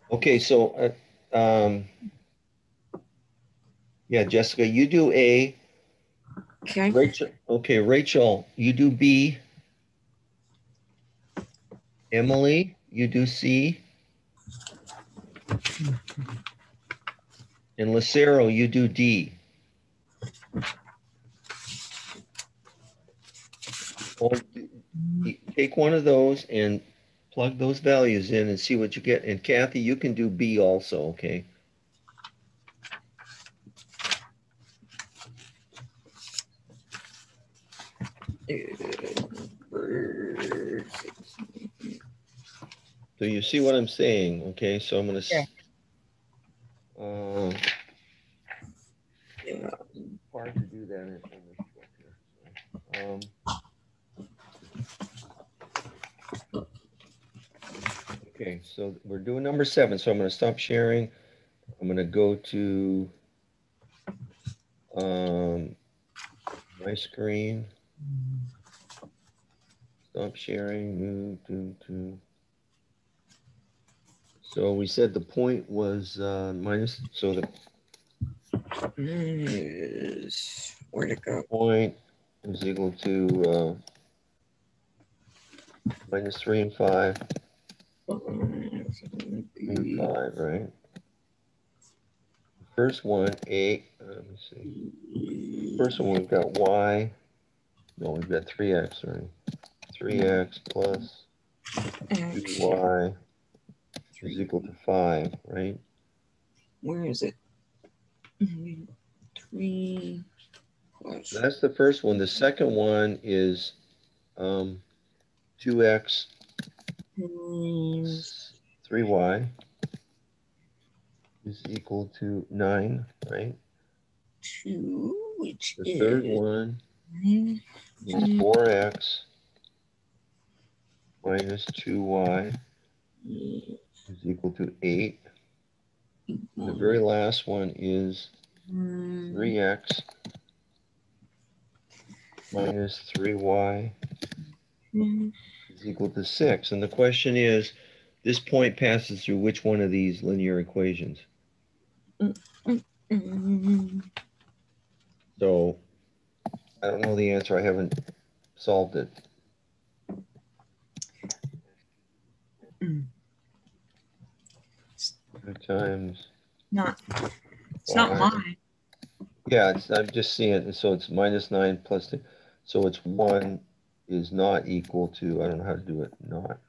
Okay, so yeah, Jessica, you do A. Okay. Rachel, you do B. Emily, you do C. And Lucero, you do D. Well, take one of those and plug those values in and see what you get. And Kathy, you can do B also, okay? So you see what I'm saying, okay? So I'm going to... Yeah. Hard to do that in this book here. Okay, so we're doing number 7. So I'm going to stop sharing. I'm going to go to my screen. Stop sharing. Move to. So we said the point was minus. So the is where'd it go? Point is equal to -3 and 5. 3 and 5, right? First one, A. Let me see. First one, we've got y. No, we've got 3x, right? 3x plus 2y is equal to 5, right? Where is it? 3 plus. So that's the first one. The second one is 2x 3y is equal to 9, right? 2, which the third one is 4x minus 2y is equal to 8. And the very last one is 3x minus 3y is equal to 6. And the question is, this point passes through which one of these linear equations? So I don't know the answer. I haven't solved it. Two times. It's not mine. Yeah, I'm just seeing it. So it's -9 plus 2. So it's 1 is not equal to, I don't know how to do it, not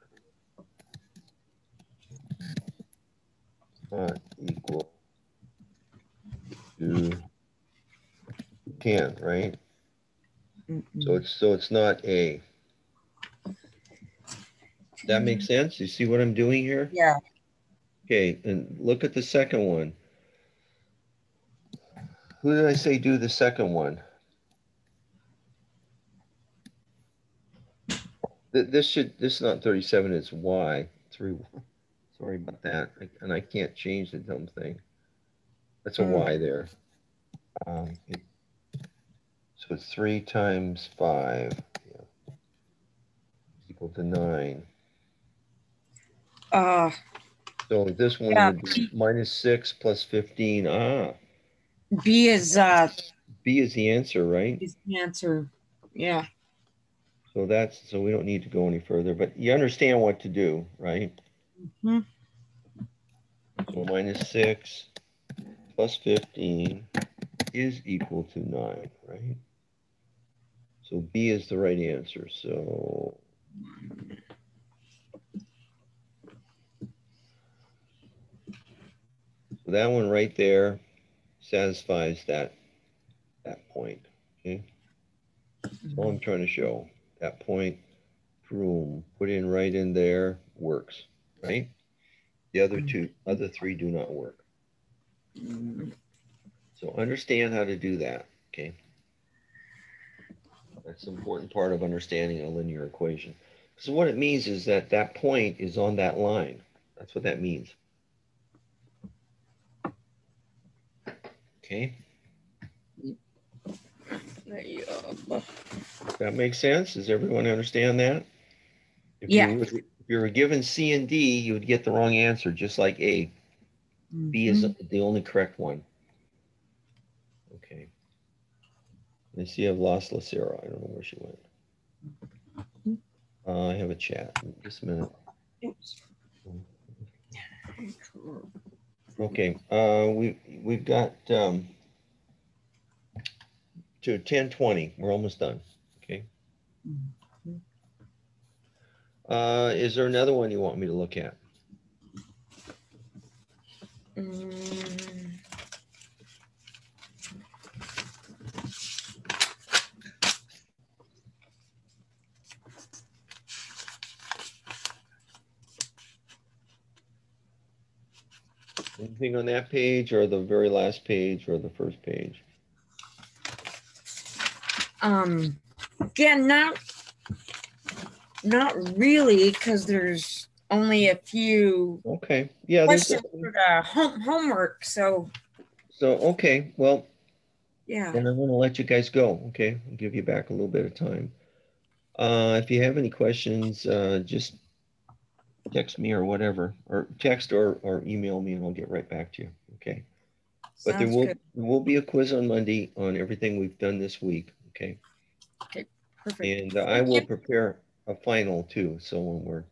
equal to 10, right? So it's not A. That makes sense? You see what I'm doing here? Yeah. Okay, and look at the second one. Who did I say do the second one? This is not 37, it's Y. 3. Sorry about that. And I can't change the dumb thing. That's a Y there. So it's 3 times 5 equal to 9. So this one would be -6 plus 15. B is B is the answer, right? is the answer. Yeah. So we don't need to go any further, but you understand what to do, right? Mm-hmm. So -6 plus 15 is equal to 9, right? So B is the right answer. So that one right there satisfies that point. Okay. That's all I'm trying to show. That point, boom, put in right in there, works, right? The other three do not work. So understand how to do that, okay? That's an important part of understanding a linear equation. So what it means is that that point is on that line. That's what that means. Okay. That makes sense? Does everyone understand that? If you were given C and D, you would get the wrong answer, just like A. B is the only correct one. Okay. I see I've lost Lucero. I don't know where she went. I have a chat. Just a minute. Okay. We've got to 10:20. We're almost done. Okay. Is there another one you want me to look at? Anything on that page or the very last page or the first page? Again, not really, because there's only a few questions for the homework. So okay, well, yeah. then I'm going to let you guys go. Okay, I'll give you back a little bit of time. If you have any questions, just text me or whatever, or text or email me, and I'll get right back to you. Okay. But there will be a quiz on Monday on everything we've done this week. Okay. Okay. Perfect. And I will prepare a final too. So when we're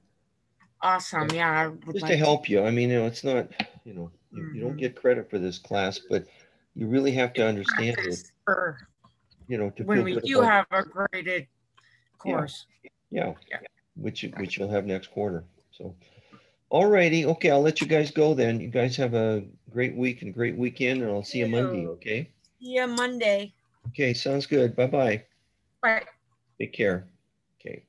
awesome. Yeah. I would just to help you. I mean, it's not, you don't get credit for this class, but you really have to understand it. To when we do have a graded course. Yeah. Which you'll have next quarter. So, all righty. Okay, I'll let you guys go then. You guys have a great week and great weekend, and I'll see you Monday, okay? See you Monday. Okay, sounds good. Bye-bye. Bye. Take care. Okay.